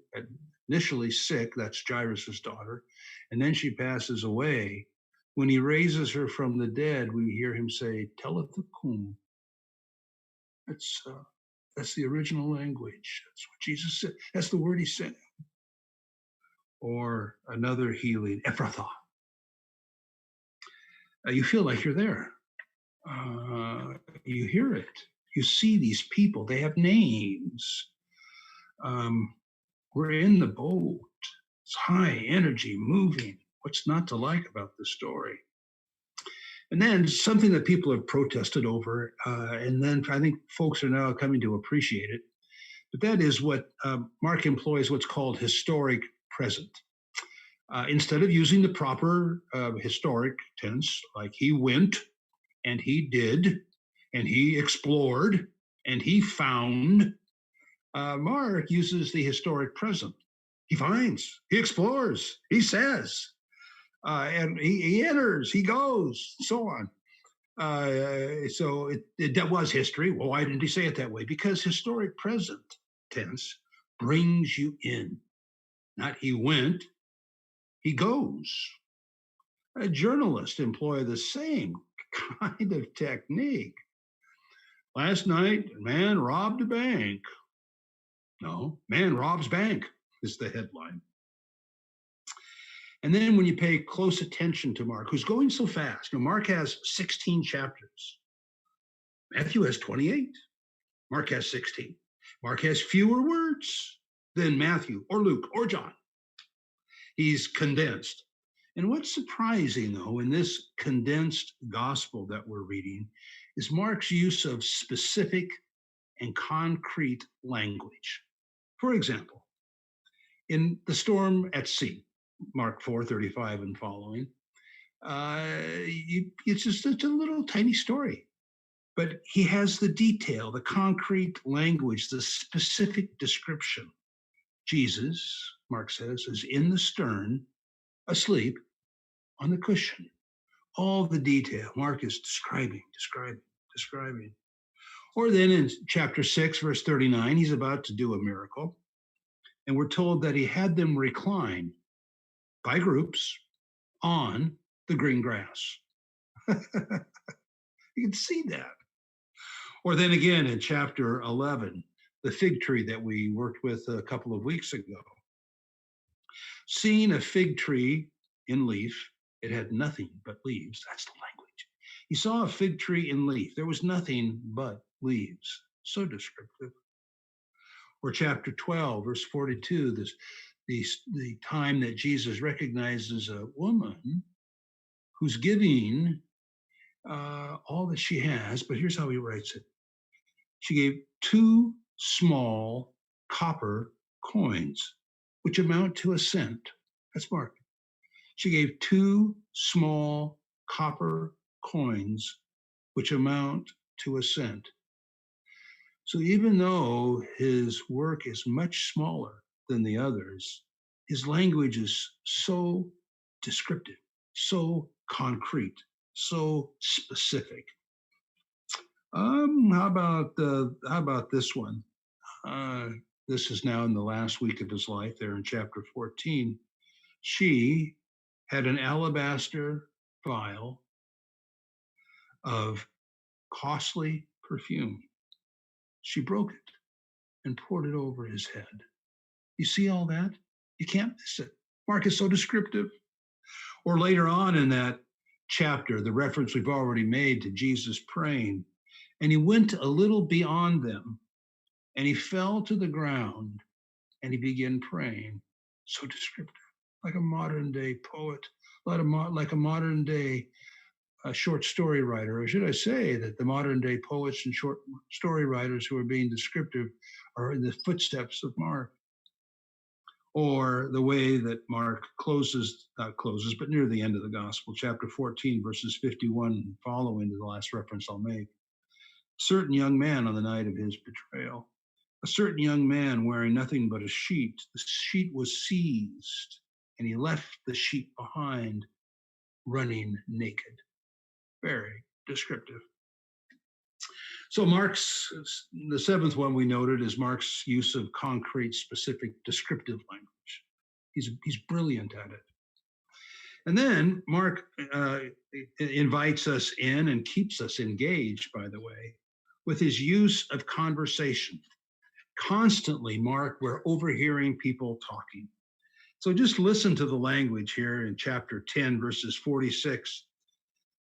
initially sick, that's Jairus' daughter, and then she passes away. When he raises her from the dead, we hear him say, Talitha cum. That's the original language. That's what Jesus said. That's the word he said. Or another healing, Ephrathah. You feel like you're there. You hear it. You see these people. They have names. We're in the boat. It's high energy, moving. What's not to like about this story? And then something that people have protested over, and then I think folks are now coming to appreciate it, but that is what Mark employs what's called historic present. Instead of using the proper historic tense, like he went and he did and he explored and he found, Mark uses the historic present. He finds, he explores, he says, and he enters, he goes, so on. So that was history. Well, why didn't he say it that way? Because historic present tense brings you in. Not he went, he goes. Journalists employ the same kind of technique. Last night, a man robbed a bank. No, man robs bank is the headline. And then when you pay close attention to Mark, who's going so fast, Mark has 16 chapters. Matthew has 28. Mark has 16. Mark has fewer words than Matthew or Luke or John. He's condensed. And what's surprising, though, in this condensed gospel that we're reading is Mark's use of specific and concrete language. For example, in the storm at sea, Mark 4:35 and following, it's just such a little tiny story. But he has the detail, the concrete language, the specific description. Jesus, Mark says, is in the stern, asleep on the cushion. All the detail. Mark is describing. Or then in chapter 6, verse 39, he's about to do a miracle. And we're told that he had them recline by groups on the green grass. You can see that. Or then again in chapter 11, the fig tree that we worked with a couple of weeks ago. Seeing a fig tree in leaf, it had nothing but leaves. That's the language. He saw a fig tree in leaf. There was nothing but leaves. So descriptive. Or chapter 12, verse 42, the time that Jesus recognizes a woman who's giving all that she has, but here's how he writes it. She gave 2 small copper coins, which amount to a cent. That's Mark. She gave 2 small copper coins, which amount to a cent. So even though his work is much smaller than the others, his language is so descriptive, so concrete, so specific. How about this one? This is now in the last week of his life, there in chapter 14. She had an alabaster vial of costly perfume. She broke it and poured it over his head. You see all that? You can't miss it. Mark is so descriptive. Or later on in that chapter, the reference we've already made to Jesus praying, and he went a little beyond them, and he fell to the ground, and he began praying. So descriptive, like a modern day poet, like a modern day short story writer, or should I say that the modern day poets and short story writers who are being descriptive are in the footsteps of Mark. Or the way that Mark not closes, but near the end of the gospel, chapter 14, verses 51 and following to the last reference I'll make. A certain young man on the night of his betrayal, a certain young man wearing nothing but a sheet. The sheet was seized, and he left the sheet behind, running naked. Very descriptive. So the 7th one we noted is Mark's use of concrete, specific, descriptive language. He's brilliant at it. And then Mark invites us in and keeps us engaged, by the way, with his use of conversation. Constantly, Mark, we're overhearing people talking. So just listen to the language here in chapter 10, verses 46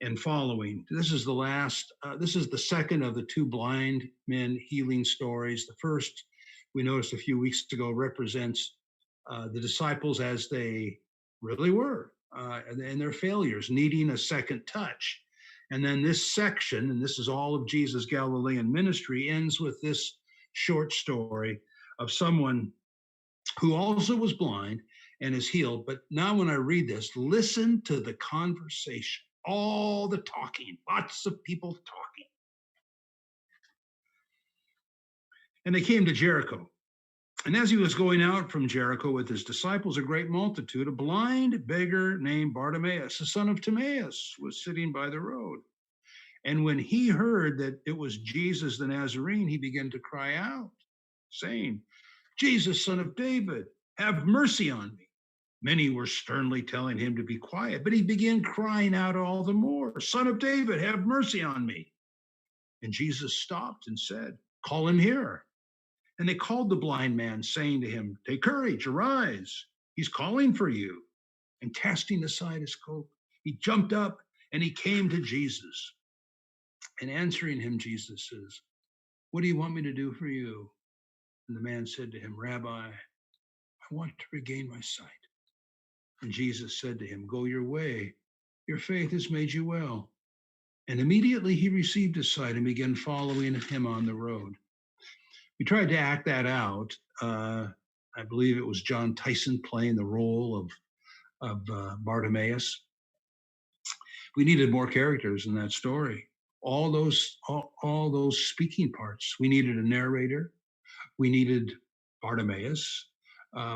and following. This is the second of the 2 blind men healing stories. The first, we noticed a few weeks ago, represents the disciples as they really were, and their failures, needing a second touch. And then this section, and this is all of Jesus' Galilean ministry, ends with this short story of someone who also was blind and is healed. But now when I read this, listen to the conversation. All the talking, lots of people talking. And they came to Jericho. And as he was going out from Jericho with his disciples, a great multitude, a blind beggar named Bartimaeus, the son of Timaeus, was sitting by the road. And when he heard that it was Jesus the Nazarene, he began to cry out, saying, "Jesus, son of David, have mercy on me." Many were sternly telling him to be quiet, but he began crying out all the more, "Son of David, have mercy on me." And Jesus stopped and said, "Call him here." And they called the blind man, saying to him, "Take courage, arise. He's calling for you." And casting aside his coat, he jumped up and he came to Jesus. And answering him, Jesus says, "What do you want me to do for you?" And the man said to him, "Rabbi, I want to regain my sight." And Jesus said to him, "Go your way. Your faith has made you well." And immediately he received his sight and began following him on the road. We tried to act that out. I believe it was John Tyson playing the role of Bartimaeus. We needed more characters in that story. All those speaking parts. We needed a narrator. We needed Bartimaeus.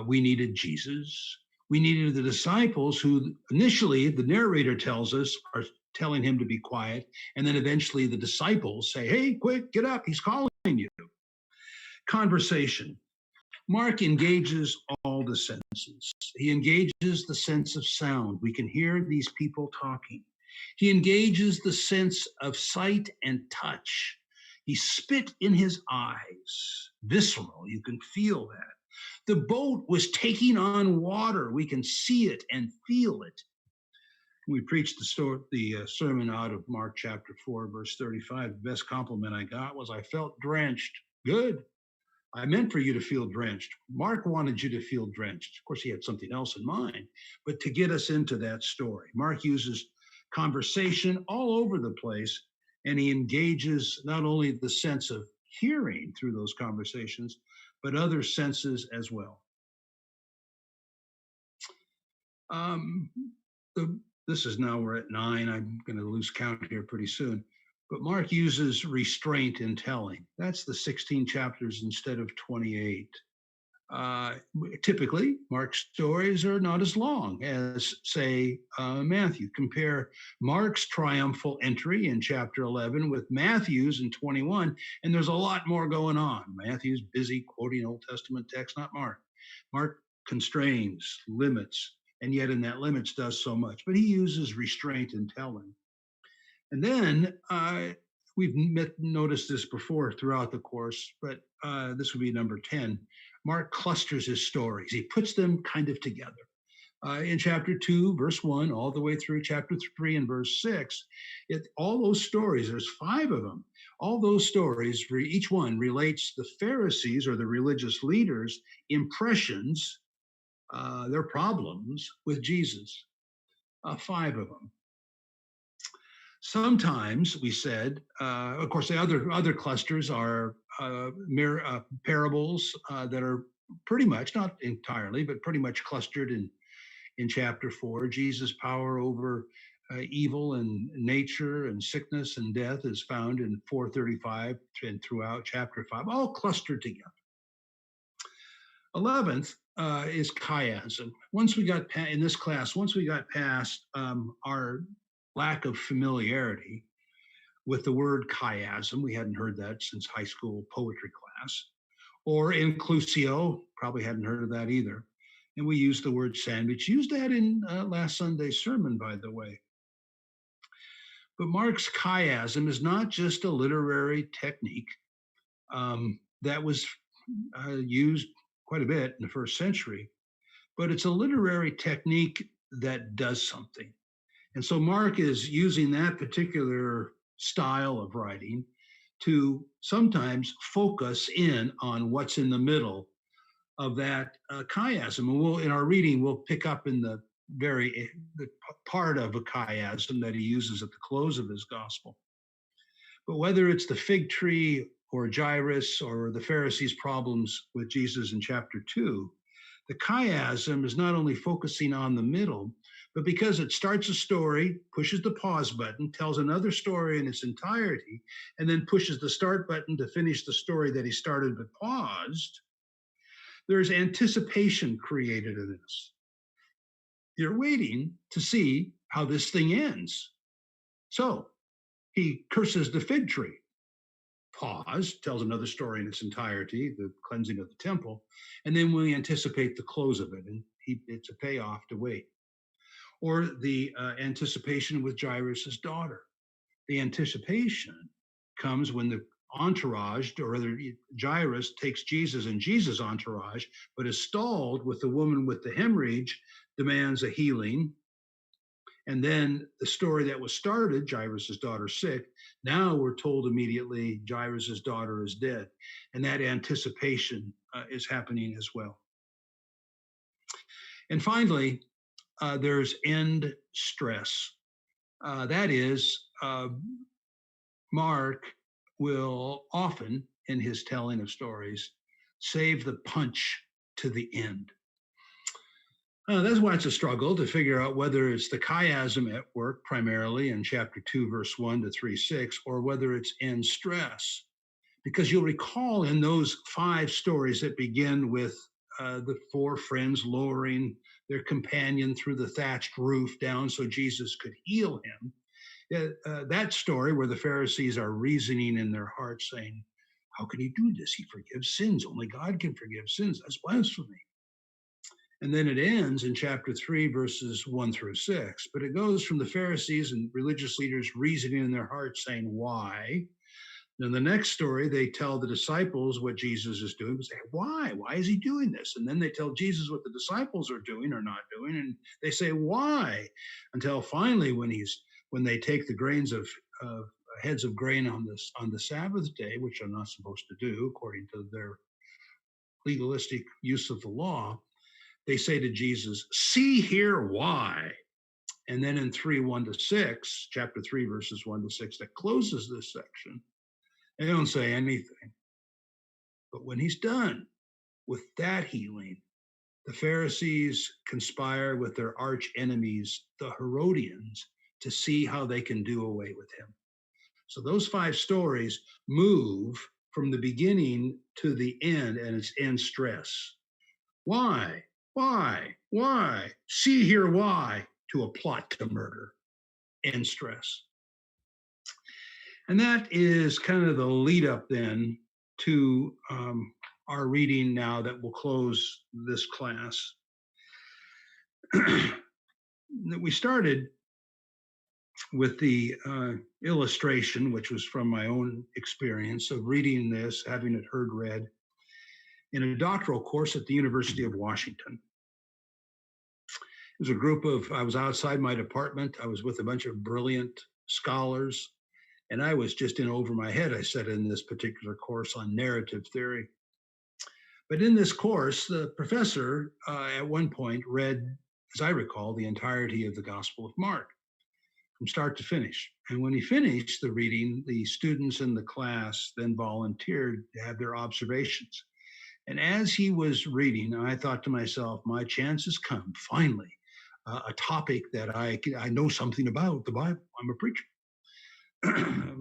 We needed Jesus. We needed the disciples who initially, the narrator tells us, are telling him to be quiet. And then eventually the disciples say, "Hey, quick, get up. He's calling you." Conversation. Mark engages all the senses. He engages the sense of sound. We can hear these people talking. He engages the sense of sight and touch. He spit in his eyes. Visceral, you can feel that. The boat was taking on water. We can see it and feel it. We preached the sermon out of Mark chapter 4, verse 35. The best compliment I got was, "I felt drenched." Good. I meant for you to feel drenched. Mark wanted you to feel drenched. Of course, he had something else in mind, but to get us into that story. Mark uses conversation all over the place, and he engages not only the sense of hearing through those conversations, but other senses as well. This is now, we're at 9. I'm going to lose count here pretty soon. But Mark uses restraint in telling. That's the 16 chapters instead of 28. Typically, Mark's stories are not as long as, say, Matthew. Compare Mark's triumphal entry in chapter 11 with Matthew's in 21, and there's a lot more going on. Matthew's busy quoting Old Testament texts, not Mark. Mark constrains, limits, and yet in that limits does so much. But he uses restraint in telling. And then we've noticed this before throughout the course, but this would be number 10. Mark clusters his stories. He puts them kind of together. In chapter 2, verse 1, all the way through chapter 3 and verse 6, all those stories, there's 5 of them. All those stories, each one relates the Pharisees or the religious leaders' impressions, their problems with Jesus. 5 of them. Sometimes we said, of course, the other clusters are parables that are pretty much, not entirely, but pretty much clustered in chapter 4. Jesus' power over evil and nature and sickness and death is found in 4:35 and throughout chapter 5, all clustered together. 11th is chiasm. Once we got in this class, once we got past our lack of familiarity with the word chiasm, we hadn't heard that since high school poetry class, or inclusio, probably hadn't heard of that either. And we used the word sandwich, used that in last Sunday's sermon, by the way. But Mark's chiasm is not just a literary technique that was used quite a bit in the first century, but it's a literary technique that does something. And so Mark is using that particular style of writing to sometimes focus in on what's in the middle of that chiasm. And in our reading, we'll pick up in the part of a chiasm that he uses at the close of his gospel. But whether it's the fig tree or Jairus or the Pharisees' problems with Jesus in chapter 2, the chiasm is not only focusing on the middle, but because it starts a story, pushes the pause button, tells another story in its entirety, and then pushes the start button to finish the story that he started but paused, there's anticipation created in this. You're waiting to see how this thing ends. So he curses the fig tree. Pause, tells another story in its entirety, the cleansing of the temple, and then we anticipate the close of it, and it's a payoff to wait. Or the anticipation with Jairus' daughter. The anticipation comes when the entourage, or rather Jairus takes Jesus and Jesus' entourage, but is stalled with the woman with the hemorrhage, demands a healing. And then the story that was started, Jairus' daughter sick, now we're told immediately Jairus' daughter is dead. And that anticipation is happening as well. And finally, there's end stress. That is, Mark will often, in his telling of stories, save the punch to the end. That's why it's a struggle to figure out whether it's the chiasm at work primarily in chapter 2, verse 1 to 3:6, or whether it's end stress. Because you'll recall in those 5 stories that begin with the 4 friends lowering their companion through the thatched roof down so Jesus could heal him. That story where the Pharisees are reasoning in their hearts saying, how can he do this? He forgives sins. Only God can forgive sins. That's blasphemy. And then it ends in chapter 3, verses 1 through 6. But it goes from the Pharisees and religious leaders reasoning in their hearts saying, why? Then the next story, they tell the disciples what Jesus is doing. They say, why? Why is he doing this? And then they tell Jesus what the disciples are doing or not doing. And they say, why? Until finally, when they take the grains of heads of grain on the Sabbath day, which they're not supposed to do according to their legalistic use of the law, they say to Jesus, see here why. And then in 3:1 to 6, chapter 3, verses 1 to 6, that closes this section, they don't say anything. But when he's done with that healing, the Pharisees conspire with their arch enemies, the Herodians, to see how they can do away with him. So those 5 stories move from the beginning to the end, and it's end stress. Why? Why? Why? See here why, to a plot to murder. End stress. And that is kind of the lead up then to our reading now that will close this class. We started with the illustration, which was from my own experience of reading this, having it heard read, in a doctoral course at the University of Washington. It was a group of, I was outside my department. I was with a bunch of brilliant scholars, and I was just in over my head, I said, in this particular course on narrative theory. But in this course, the professor at one point read, as I recall, the entirety of the Gospel of Mark from start to finish. And when he finished the reading, the students in the class then volunteered to have their observations. And as he was reading, I thought to myself, my chance has come, finally, a topic that I know something about, the Bible. I'm a preacher.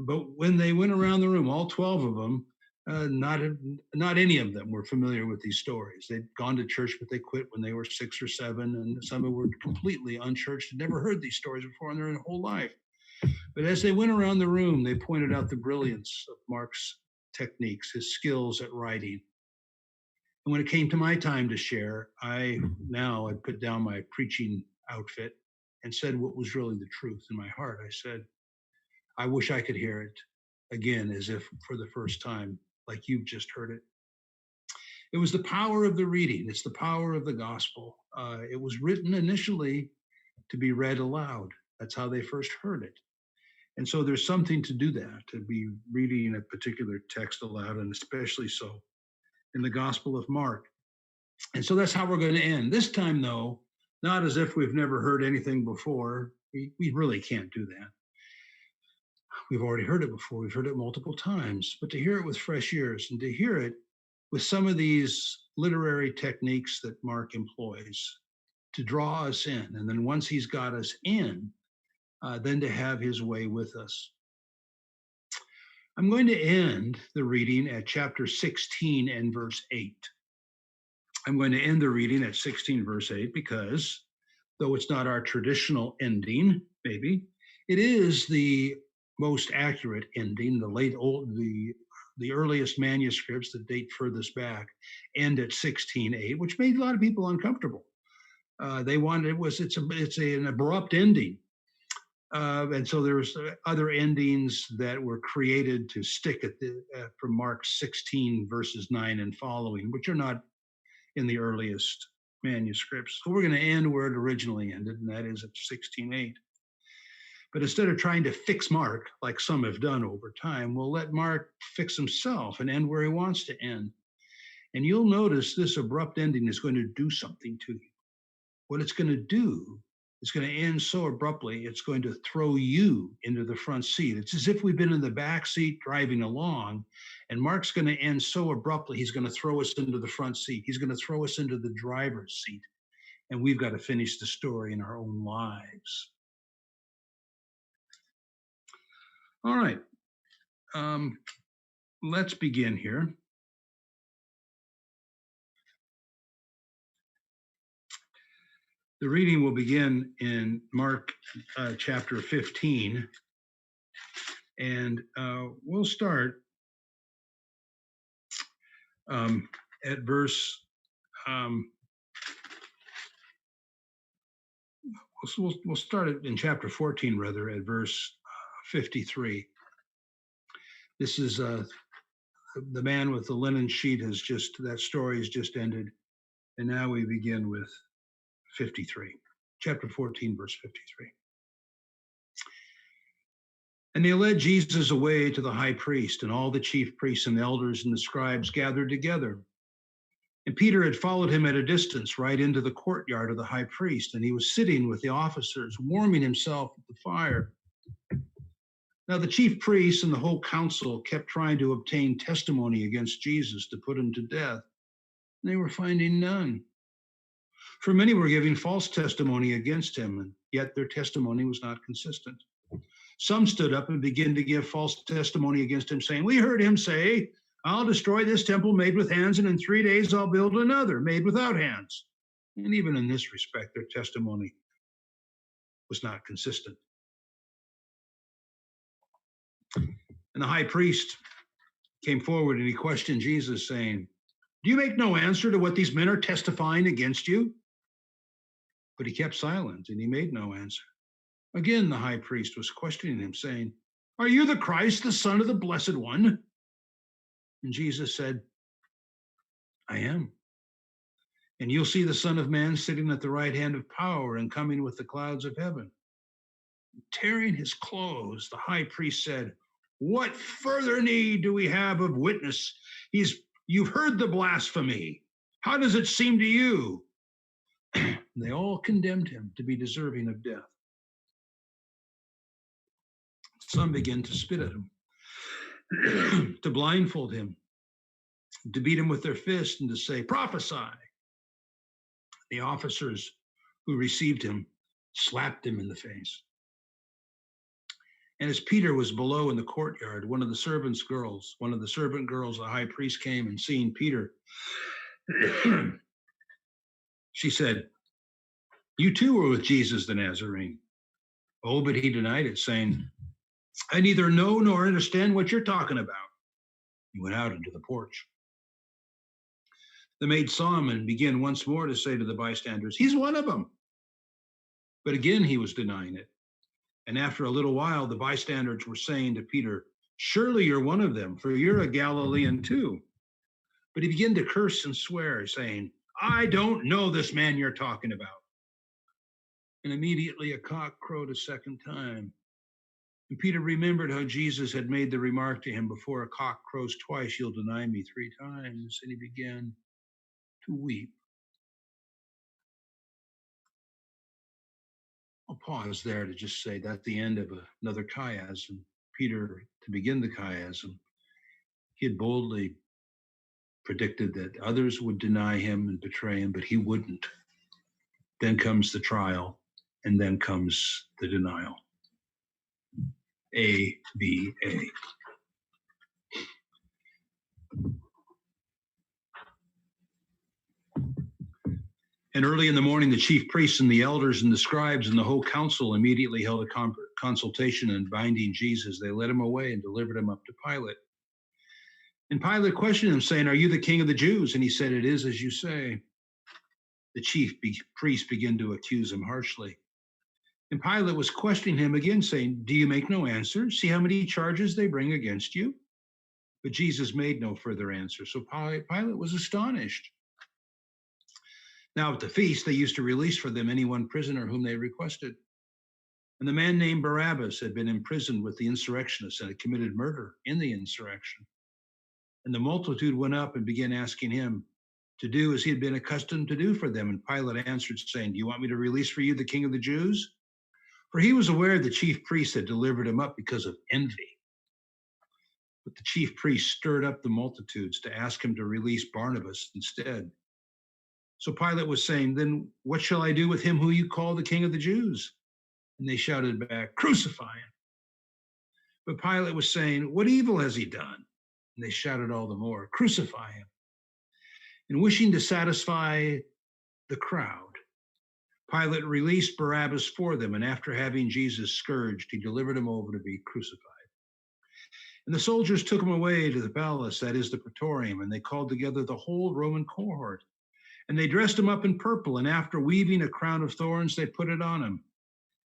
But when they went around the room, all 12 of them, not any of them were familiar with these stories. They'd gone to church, but they quit when they were 6 or 7, and some of them were completely unchurched, had never heard these stories before in their whole life. But as they went around the room, they pointed out the brilliance of Mark's techniques, his skills at writing. And when it came to my time to share, I put down my preaching outfit and said what was really the truth in my heart. I said, I wish I could hear it again as if for the first time, like you've just heard it. It was the power of the reading. It's the power of the gospel. It was written initially to be read aloud. That's how they first heard it. And so there's something to do that, to be reading a particular text aloud, and especially so in the Gospel of Mark. And so that's how we're going to end. This time, though, not as if we've never heard anything before. We really can't do that. We've already heard it before. We've heard it multiple times. But to hear it with fresh ears and to hear it with some of these literary techniques that Mark employs to draw us in. And then once he's got us in, then to have his way with us. I'm going to end the reading at chapter 16 and verse 8. I'm going to end the reading at 16 verse 8 because, though it's not our traditional ending, maybe, it is the most accurate ending. The earliest manuscripts that date furthest back end at 16:8, which made a lot of people uncomfortable. It's an abrupt ending. And so there's other endings that were created to stick at from Mark 16 verses 9 and following, which are not in the earliest manuscripts. So we're going to end where it originally ended, and that is at 16:8. But instead of trying to fix Mark, like some have done over time, we'll let Mark fix himself and end where he wants to end. And you'll notice this abrupt ending is going to do something to you. What it's going to do is going to end so abruptly, it's going to throw you into the front seat. It's as if we've been in the back seat driving along, and Mark's going to end so abruptly, he's going to throw us into the front seat. He's going to throw us into the driver's seat, and we've got to finish the story in our own lives. All right, let's begin here. The reading will begin in Mark chapter 15, and we'll start at verse, we'll start it in chapter 14, rather, at verse 53. This is the man with the linen sheet has just, that story has just ended, and now we begin with 53, chapter 14, verse 53. And they led Jesus away to the high priest, and all the chief priests and elders and the scribes gathered together. And Peter had followed him at a distance right into the courtyard of the high priest, and he was sitting with the officers, warming himself at the fire. Now the chief priests and the whole council kept trying to obtain testimony against Jesus to put him to death. They were finding none. For many were giving false testimony against him, and yet their testimony was not consistent. Some stood up and began to give false testimony against him, saying, "We heard him say, 'I'll destroy this temple made with hands, and in 3 days I'll build another made without hands.'" And even in this respect, their testimony was not consistent. And the high priest came forward and he questioned Jesus, saying, "Do you make no answer to what these men are testifying against you?" But he kept silent and he made no answer. Again, the high priest was questioning him, saying, "Are you the Christ, the Son of the Blessed One?" And Jesus said, "I am. And you'll see the Son of Man sitting at the right hand of power and coming with the clouds of heaven." Tearing his clothes, the high priest said, "What further need do we have of witness? You've heard the blasphemy. How does it seem to you?" They all condemned him to be deserving of death. Some began to spit at him, to blindfold him, to beat him with their fists, and to say, "Prophesy." The officers who received him slapped him in the face. And as Peter was below in the courtyard, one of the servant girls, the high priest, came, and seeing Peter, she said, "You too were with Jesus the Nazarene." Oh, but he denied it, saying, "I neither know nor understand what you're talking about." He went out into the porch. The maid saw him and began once more to say to the bystanders, "He's one of them." But again he was denying it. And after a little while, the bystanders were saying to Peter, "Surely you're one of them, for you're a Galilean too." But he began to curse and swear, saying, "I don't know this man you're talking about." And immediately a cock crowed a second time. And Peter remembered how Jesus had made the remark to him, "Before a cock crows twice, you'll deny me 3 times." And he began to weep. I'll pause there to just say that's the end of another chiasm. Peter, to begin the chiasm, he had boldly predicted that others would deny him and betray him, but he wouldn't. Then comes the trial, and then comes the denial. A, B, A. And early in the morning, the chief priests and the elders and the scribes and the whole council immediately held a consultation, and binding Jesus, they led him away and delivered him up to Pilate. And Pilate questioned him, saying, "Are you the king of the Jews?" And he said, "It is as you say." The chief priests began to accuse him harshly. And Pilate was questioning him again, saying, "Do you make no answer? See how many charges they bring against you?" But Jesus made no further answer. So Pilate was astonished. Now at the feast, they used to release for them any one prisoner whom they requested. And the man named Barabbas had been imprisoned with the insurrectionists and had committed murder in the insurrection. And the multitude went up and began asking him to do as he had been accustomed to do for them. And Pilate answered, saying, "Do you want me to release for you the king of the Jews?" For he was aware the chief priests had delivered him up because of envy. But the chief priests stirred up the multitudes to ask him to release Barnabas instead. So Pilate was saying, "Then what shall I do with him who you call the king of the Jews?" And they shouted back, "Crucify him." But Pilate was saying, "What evil has he done?" And they shouted all the more, "Crucify him." And wishing to satisfy the crowd, Pilate released Barabbas for them, and after having Jesus scourged, he delivered him over to be crucified. And the soldiers took him away to the palace, that is the Praetorium, and they called together the whole Roman cohort. And they dressed him up in purple, and after weaving a crown of thorns, they put it on him.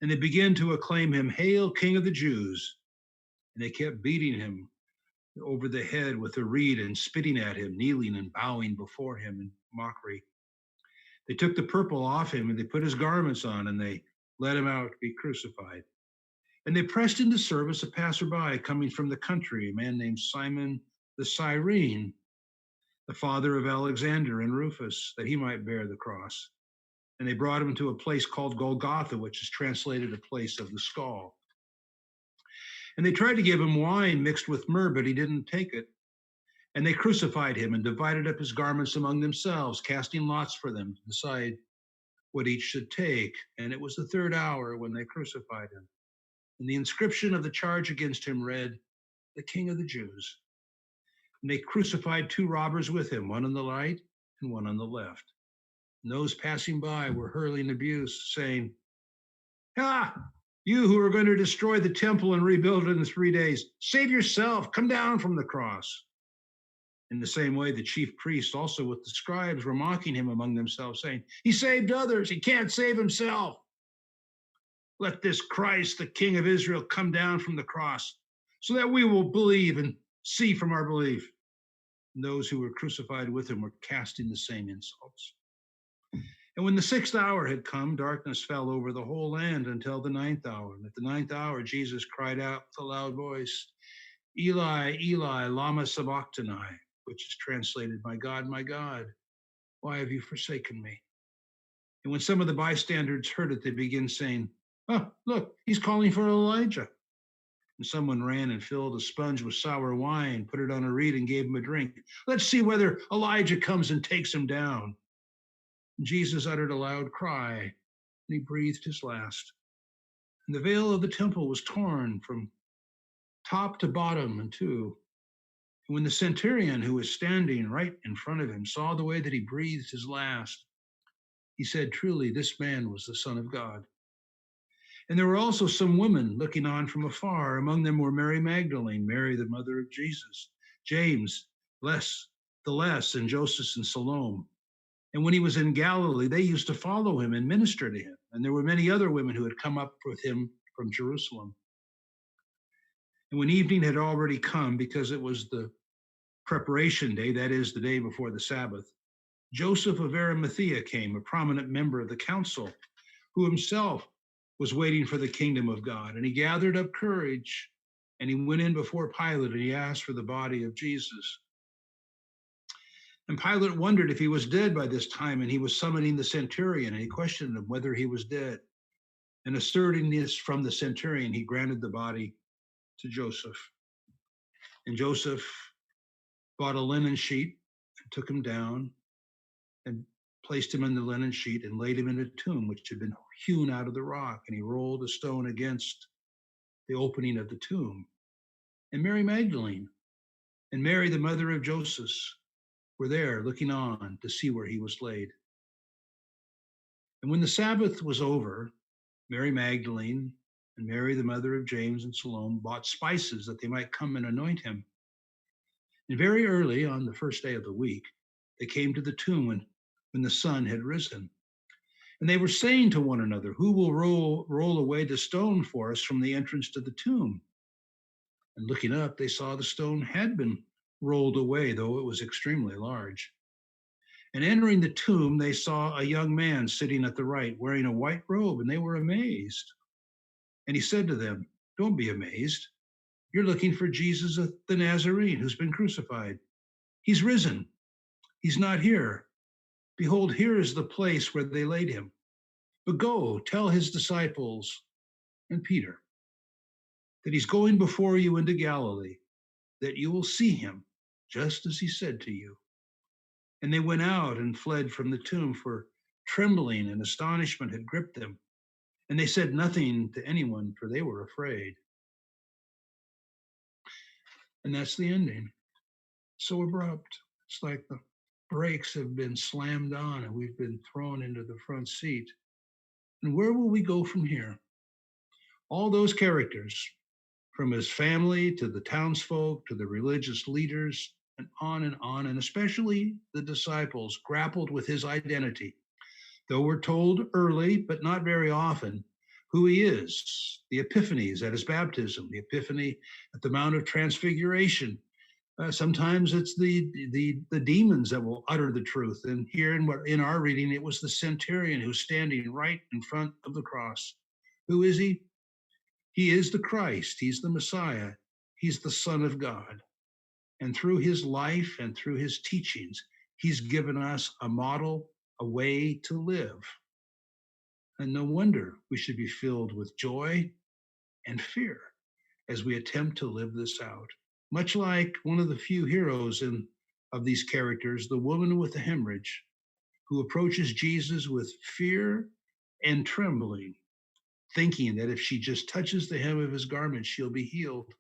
And they began to acclaim him, "Hail, King of the Jews!" And they kept beating him over the head with a reed and spitting at him, kneeling and bowing before him in mockery. They took the purple off him and they put his garments on, and they led him out to be crucified. And they pressed into service a passerby coming from the country, a man named Simon the Cyrene, the father of Alexander and Rufus, that he might bear the cross. And they brought him to a place called Golgotha, which is translated a place of the skull. And they tried to give him wine mixed with myrrh, but he didn't take it. And they crucified him and divided up his garments among themselves, casting lots for them to decide what each should take. And it was the third hour when they crucified him. And the inscription of the charge against him read, "The King of the Jews." And they crucified two robbers with him, one on the right and one on the left. And those passing by were hurling abuse, saying, "Ah, you who are going to destroy the temple and rebuild it in 3 days, save yourself, come down from the cross." In the same way, the chief priests also with the scribes were mocking him among themselves, saying, "He saved others, he can't save himself. Let this Christ, the King of Israel, come down from the cross so that we will believe and see from our belief." And those who were crucified with him were casting the same insults. And when the 6th hour had come, darkness fell over the whole land until the 9th hour. And at the 9th hour, Jesus cried out with a loud voice, "Eli, Eli, lama sabachthani," which is translated, my God, why have you forsaken me?" And when some of the bystanders heard it, they began saying, "Oh, look, he's calling for Elijah." And someone ran and filled a sponge with sour wine, put it on a reed and gave him a drink. "Let's see whether Elijah comes and takes him down." And Jesus uttered a loud cry, and he breathed his last. And the veil of the temple was torn from top to bottom in two. And when the centurion who was standing right in front of him saw the way that he breathed his last, he said, "Truly, this man was the Son of God." And there were also some women looking on from afar. Among them were Mary Magdalene, Mary, the mother of Jesus, James, the Less, and Joseph and Salome. And when he was in Galilee, they used to follow him and minister to him. And there were many other women who had come up with him from Jerusalem. And when evening had already come, because it was the preparation day, that is, the day before the Sabbath, Joseph of Arimathea came, a prominent member of the council, who himself was waiting for the kingdom of God. And he gathered up courage, and he went in before Pilate, and he asked for the body of Jesus. And Pilate wondered if he was dead by this time, and he was summoning the centurion, and he questioned him whether he was dead. And asserting this from the centurion, he granted the body to Joseph. And Joseph bought a linen sheet and took him down and placed him in the linen sheet and laid him in a tomb which had been hewn out of the rock. And he rolled a stone against the opening of the tomb. And Mary Magdalene and Mary, the mother of Joseph, were there looking on to see where he was laid. And when the Sabbath was over, Mary Magdalene and Mary, the mother of James and Salome, bought spices that they might come and anoint him. And very early on the first day of the week, they came to the tomb when the sun had risen. And they were saying to one another, who will roll away the stone for us from the entrance to the tomb? And looking up, they saw the stone had been rolled away, though it was extremely large. And entering the tomb, they saw a young man sitting at the right, wearing a white robe, and they were amazed. And he said to them, don't be amazed. You're looking for Jesus the Nazarene, who's been crucified. He's risen. He's not here. Behold, here is the place where they laid him. But go, tell his disciples and Peter that he's going before you into Galilee, that you will see him, just as he said to you. And they went out and fled from the tomb, for trembling and astonishment had gripped them. And they said nothing to anyone, for they were afraid. And that's the ending. So abrupt. It's like the brakes have been slammed on and we've been thrown into the front seat. And where will we go from here? All those characters, from his family to the townsfolk to the religious leaders, and on, and especially the disciples, grappled with his identity. Though we're told early, but not very often, who he is. The epiphanies at his baptism, the epiphany at the Mount of Transfiguration. Sometimes it's the demons that will utter the truth. And here in our reading, it was the centurion who's standing right in front of the cross. Who is he? He is the Christ. He's the Messiah. He's the Son of God. And through his life and through his teachings, he's given us a model, a way to live. And no wonder we should be filled with joy and fear as we attempt to live this out. Much like one of the few heroes of these characters, the woman with the hemorrhage, who approaches Jesus with fear and trembling, thinking that if she just touches the hem of his garment, she'll be healed.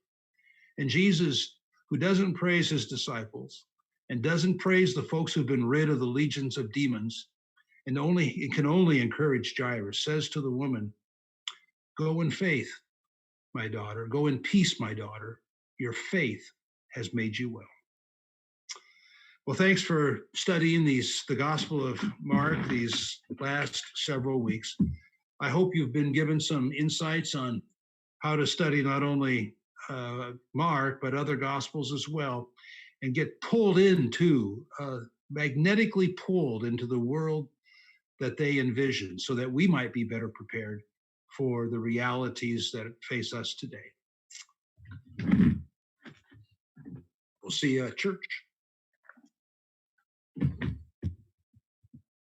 And Jesus, who doesn't praise his disciples and doesn't praise the folks who've been rid of the legions of demons, and can only encourage Jairus, says to the woman, go in faith, my daughter, go in peace, my daughter. Your faith has made you well. Well, thanks for studying the Gospel of Mark these last several weeks. I hope you've been given some insights on how to study not only Mark, but other Gospels as well, and get pulled into, magnetically pulled into the world that they envision, so that we might be better prepared for the realities that face us today. We'll see you at church.